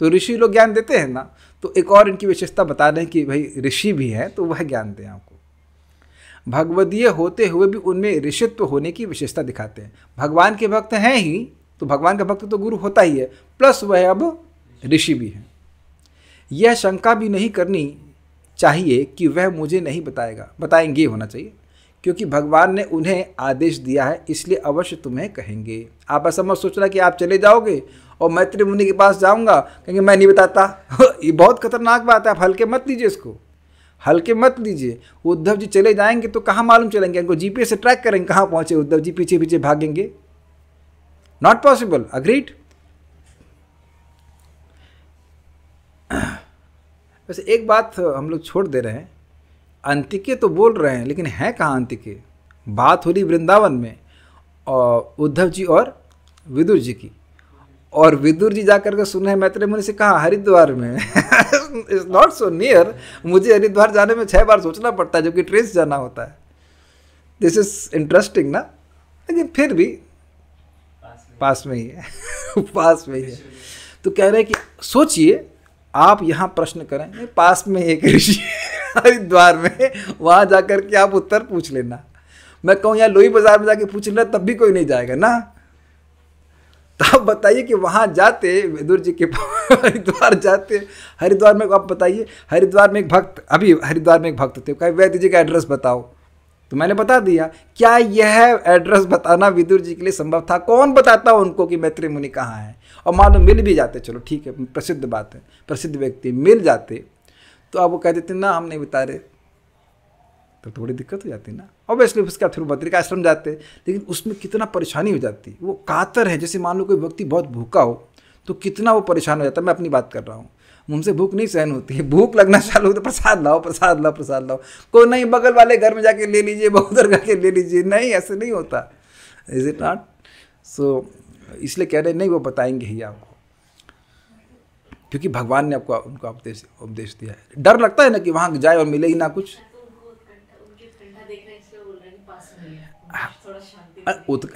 तो ऋषि लोग ज्ञान देते हैं ना। तो एक और इनकी विशेषता बता रहे हैं कि भाई ऋषि भी हैं तो वह ज्ञान दें आपको। भगवदीय होते हुए भी उनमें ऋषित्व होने की विशेषता दिखाते हैं। भगवान के भक्त हैं ही, तो भगवान का भक्त तो गुरु होता ही है, प्लस वह अब ऋषि भी हैं। यह शंका भी नहीं करनी चाहिए कि वह मुझे नहीं बताएगा, बताएंगे होना चाहिए, क्योंकि भगवान ने उन्हें आदेश दिया है, इसलिए अवश्य तुम्हें कहेंगे। आप ऐसा मत सोचना कि आप चले जाओगे और मैत्री मुनि के पास जाऊंगा, कहेंगे मैं नहीं बताता। ये बहुत खतरनाक बात है, आप हल्के मत लीजिए इसको, हल्के मत लीजिए। उद्धव जी चले जाएंगे तो कहाँ मालूम चलेंगे, इनको जीपीएस से ट्रैक करेंगे कहाँ पहुंचे उद्धव जी, पीछे पीछे भागेंगे, नॉट पॉसिबल। अग्रीड। वैसे एक बात हम लोग छोड़ दे रहे हैं, अंतिके तो बोल रहे हैं, लेकिन है कहाँ अंतिके। बात हो रही वृंदावन में और उद्धव जी और विदुर जी की, और विदुर जी जाकर के सुने मैत्रेय मुनि से कहा हरिद्वार में। इट्स नॉट सो नियर, मुझे हरिद्वार जाने में 6 बार सोचना पड़ता है, जबकि ट्रेन से जाना होता है। दिस इज इंटरेस्टिंग ना, लेकिन फिर भी पास में ही है। पास में ही है। तो कह रहे हैं कि सोचिए, आप यहाँ प्रश्न करें, पास में एक ऋषि हरिद्वार में, वहाँ जाकर के आप उत्तर पूछ लेना। मैं कहूँ यहाँ लोही बाजार में जाके पूछ लेना, तब भी कोई नहीं जाएगा ना। तो आप बताइए कि वहाँ जाते विदुर जी के हरिद्वार जाते, हरिद्वार में आप बताइए, हरिद्वार में एक भक्त, अभी हरिद्वार में एक भक्त थे, कहे वैद्य जी का एड्रेस बताओ, तो मैंने बता दिया। क्या यह एड्रेस बताना विदुर जी के लिए संभव था? कौन बताता उनको कि मैत्रेय मुनि कहाँ है? और मान लो मिल भी जाते, चलो ठीक है, प्रसिद्ध बात है, प्रसिद्ध व्यक्ति मिल जाते, तो आप वो कह देते ना हम नहीं बता रहे, तो थोड़ी दिक्कत हो जाती ना। ऑब्वियसली उसके बाद फिर बद्रिका आश्रम जाते, लेकिन उसमें कितना परेशानी हो जाती। वो कातर है, जैसे मान लो कोई व्यक्ति बहुत भूखा हो तो कितना वो परेशान हो जाता है। मैं अपनी बात कर रहा हूँ, मुझसे भूख नहीं सहन होती है, भूख लगना चालू हो तो प्रसाद लाओ प्रसाद लाओ प्रसाद लाओ, कोई नहीं बगल वाले घर में जाके ले लीजिए, उधर जाके ले लीजिए, नहीं ऐसे नहीं होता। Is it not so? इसलिए कह रहे नहीं, वो बताएंगे ही आपको, क्योंकि भगवान ने आपको उनको उपदेश दिया है। डर लगता है ना कि वहाँ जाए और मिले ही ना कुछ।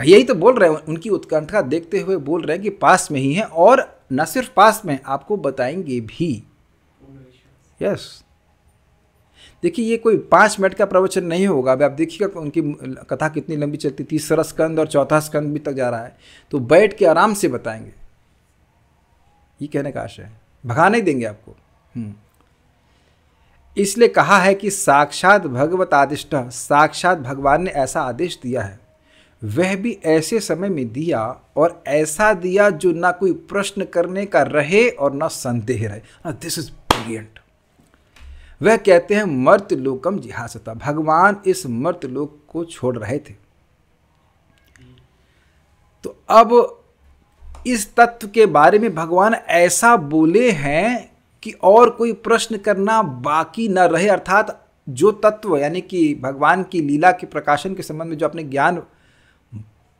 यही तो बोल रहे हैं, उनकी उत्कंठा देखते हुए बोल रहे हैं कि पास में ही है, और न सिर्फ पास में, आपको बताएंगे भी। यस, देखिए ये कोई 5 मिनट का प्रवचन नहीं होगा। अब आप देखिएगा उनकी कथा कितनी लंबी चलती, 3रा स्कंद और 4था स्कंद भी तक जा रहा है, तो बैठ के आराम से बताएंगे। ये कहने का आशय है, भगा नहीं देंगे आपको। इसलिए कहा है कि साक्षात भगवत आदिष्ट, साक्षात भगवान ने ऐसा आदेश दिया है, वह भी ऐसे समय में दिया, और ऐसा दिया जो ना कोई प्रश्न करने का रहे और ना संदेह रहे। This is brilliant. वह कहते हैं मर्त्य लोकम जिहासता, भगवान इस मर्त्य लोक को छोड़ रहे थे। तो अब इस तत्व के बारे में भगवान ऐसा बोले हैं कि और कोई प्रश्न करना बाकी न रहे, अर्थात जो तत्व यानी कि भगवान की लीला के प्रकाशन के संबंध में जो आपने ज्ञान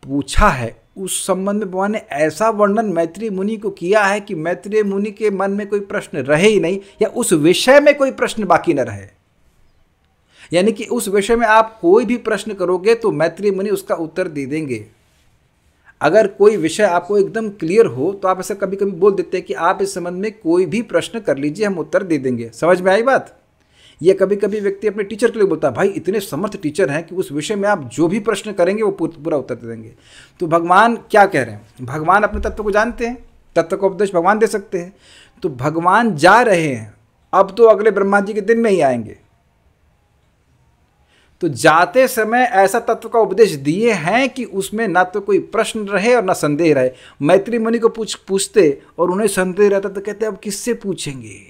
पूछा है, उस संबंध में भगवान ने ऐसा वर्णन मैत्रेय मुनि को किया है कि मैत्रेय मुनि के मन में कोई प्रश्न रहे ही नहीं, या उस विषय में कोई प्रश्न बाकी न रहे। यानी कि उस विषय में आप कोई भी प्रश्न करोगे तो मैत्रेय मुनि उसका उत्तर दे देंगे। अगर कोई विषय आपको एकदम क्लियर हो तो आप ऐसा कभी कभी बोल देते हैं कि आप इस संबंध में कोई भी प्रश्न कर लीजिए, हम उत्तर दे देंगे। समझ में आई बात? ये कभी कभी व्यक्ति अपने टीचर के लिए बोलता है, भाई इतने समर्थ टीचर हैं कि उस विषय में आप जो भी प्रश्न करेंगे वो पूरा उत्तर दे देंगे। तो भगवान क्या कह रहे हैं? भगवान अपने तत्व को जानते हैं, तत्व का उपदेश भगवान दे सकते हैं। तो भगवान जा रहे हैं, अब तो अगले ब्रह्मा जी के दिन में ही आएंगे। तो जाते समय ऐसा तत्व का उपदेश दिए हैं कि उसमें ना तो कोई प्रश्न रहे और ना संदेह रहे। मैत्रेय मुनि को पूछते और उन्हें संदेह रहता तो कहते अब किससे पूछेंगे?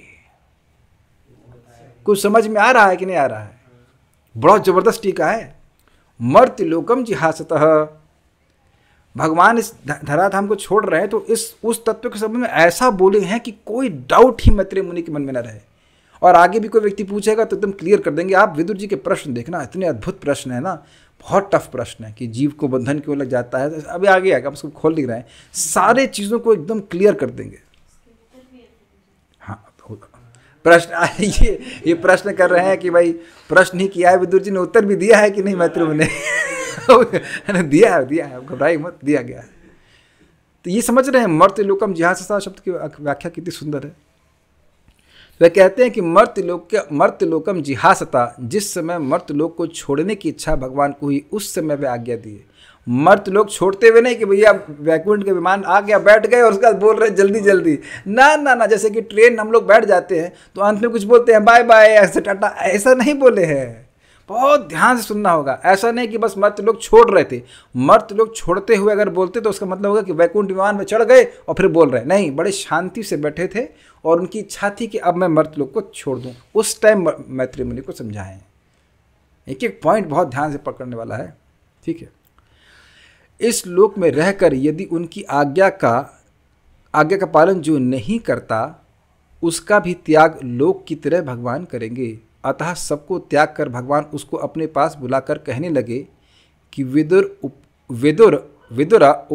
कुछ समझ में आ रहा है कि नहीं आ रहा है? बड़ा जबरदस्त टीका है। मर्त्य लोकम जिहासतः, भगवान इस धराधाम को छोड़ रहे हैं तो उस तत्व के संबंध में ऐसा बोले हैं कि कोई डाउट ही मैत्रेय मुनि के मन में न रहे। और आगे भी कोई व्यक्ति पूछेगा तो एकदम क्लियर कर देंगे। आप विदुर जी के प्रश्न देखना, इतने अद्भुत प्रश्न है ना, बहुत टफ प्रश्न है कि जीव को बंधन क्यों लग जाता है। अभी आगे आएगा, उसको खोल नहीं रहे हैं, सारे चीज़ों को एकदम क्लियर कर देंगे। हाँ, प्रश्न ये प्रश्न कर रहे हैं कि भाई प्रश्न ही किया है, विदुर जी ने उत्तर भी दिया है कि नहीं मैत्रेय मुनि ने दिया है, घबराई मत, दिया गया है। तो ये समझ रहे हैं मर्त्य लोकम जिहासता शब्द की व्याख्या कितनी सुंदर है। वह कहते हैं कि मर्त्य लोकम जिहासता, जिस समय मर्त्य लोक को छोड़ने की इच्छा भगवान को हुई उस समय वे आज्ञा दिए। मर्त्य लोक छोड़ते हुए नहीं कि भैया वैकुंठ के विमान आ गया, बैठ गए और उसके बाद बोल रहे जल्दी जल्दी, ना ना ना। जैसे कि ट्रेन हम लोग बैठ जाते हैं तो अंत में कुछ बोलते हैं बाय बाय, ऐसे टाटा, ऐसा नहीं बोले हैं। बहुत ध्यान से सुनना होगा। ऐसा नहीं कि बस मर्त्य लोक छोड़ रहे थे, मर्त्य लोक छोड़ते हुए अगर बोलते तो उसका मतलब होगा कि वैकुंठ विमान में चढ़ गए और फिर बोल रहे। नहीं, बड़े शांति से बैठे थे और उनकी इच्छा थी कि अब मैं मर्त्य लोक को छोड़ दूं। उस टाइम मैत्रेय मुनि को समझाएं। एक एक पॉइंट बहुत ध्यान से पकड़ने वाला है, ठीक है। इस लोक में रहकर यदि उनकी आज्ञा का पालन जो नहीं करता उसका भी त्याग लोक की तरह भगवान करेंगे। अतः सबको त्याग कर भगवान उसको अपने पास बुलाकर कहने लगे कि विदुर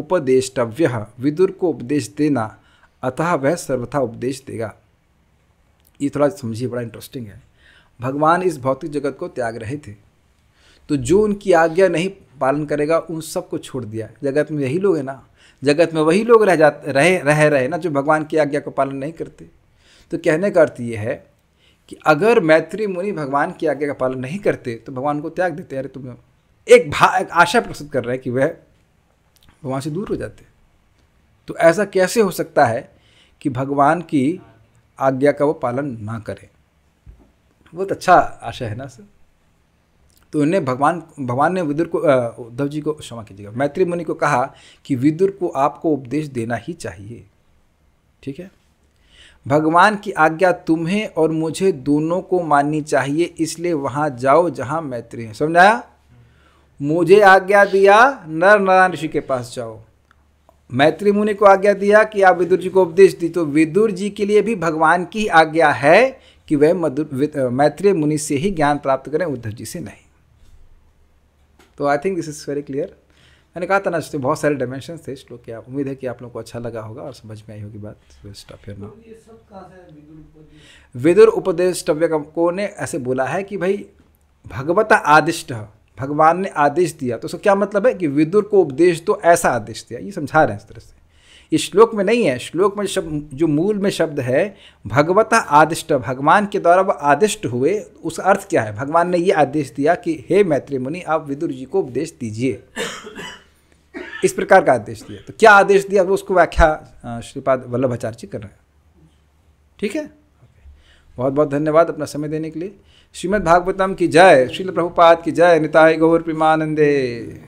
उपदेष्टव्यः, विदुर को उपदेश देना, अतः वह सर्वथा उपदेश देगा। ये थोड़ा समझिए, बड़ा इंटरेस्टिंग है। भगवान इस भौतिक जगत को त्याग रहे थे, तो जो उनकी आज्ञा नहीं पालन करेगा उन सबको छोड़ दिया। जगत में यही लोग हैं ना, जगत में वही लोग रहे ना जो भगवान की आज्ञा को पालन नहीं करते। तो कहने का अर्थ ये है कि अगर मैत्रेय मुनि भगवान की आज्ञा का पालन नहीं करते तो भगवान को त्याग देते। अरे तुम एक आशा प्रस्तुत कर रहे हैं कि वह भगवान से दूर हो जाते। तो ऐसा कैसे हो सकता है कि भगवान की आज्ञा का वो पालन ना करें? बहुत अच्छा आशा है ना सर। तो उन्हें भगवान ने विदुर को, उद्धव जी को, क्षमा कीजिएगा, मैत्रेय मुनि को कहा कि विदुर को आपको उपदेश देना ही चाहिए। ठीक है, भगवान की आज्ञा तुम्हें और मुझे दोनों को माननी चाहिए, इसलिए वहां जाओ जहां मैत्रेय है। समझाया? मुझे आज्ञा दिया नर नारायण ऋषि के पास जाओ, मैत्रेय मुनि को आज्ञा दिया कि आप विदुर जी को उपदेश दी, तो विदुर जी के लिए भी भगवान की आज्ञा है कि वह मैत्रेय मुनि से ही ज्ञान प्राप्त करें, उद्धव जी से नहीं। तो I think this is very clear. मैंने कहा था ना, बहुत सारे डायमेंशन थे श्लोक के। उम्मीद है कि आप लोगों को अच्छा लगा होगा और समझ में आई होगी बात। विदुर उपदेष्टव्य को ने ऐसे बोला है कि भाई भगवता आदिष्ट, भगवान ने आदेश दिया, तो उसका क्या मतलब है कि विदुर को उपदेश दो, ऐसा आदेश दिया। ये समझा रहे हैं इस तरह से। इस श्लोक में नहीं है, श्लोक में शब्द जो मूल में शब्द है भगवता आदिष्ट, भगवान के द्वारा वह आदिष्ट हुए। उसका अर्थ क्या है? भगवान ने ये आदेश दिया कि हे मैत्रेय मुनि आप विदुर जी को उपदेश दीजिए, इस प्रकार का आदेश दिया। तो क्या आदेश दिया वो उसको व्याख्या श्रीपाद वल्लभाचार्य जी कर रहे हैं। ठीक है, बहुत बहुत धन्यवाद अपना समय देने के लिए। श्रीमद् भागवतम की जय, श्रील प्रभुपाद की जय, निताय गौर प्रेमानंदे।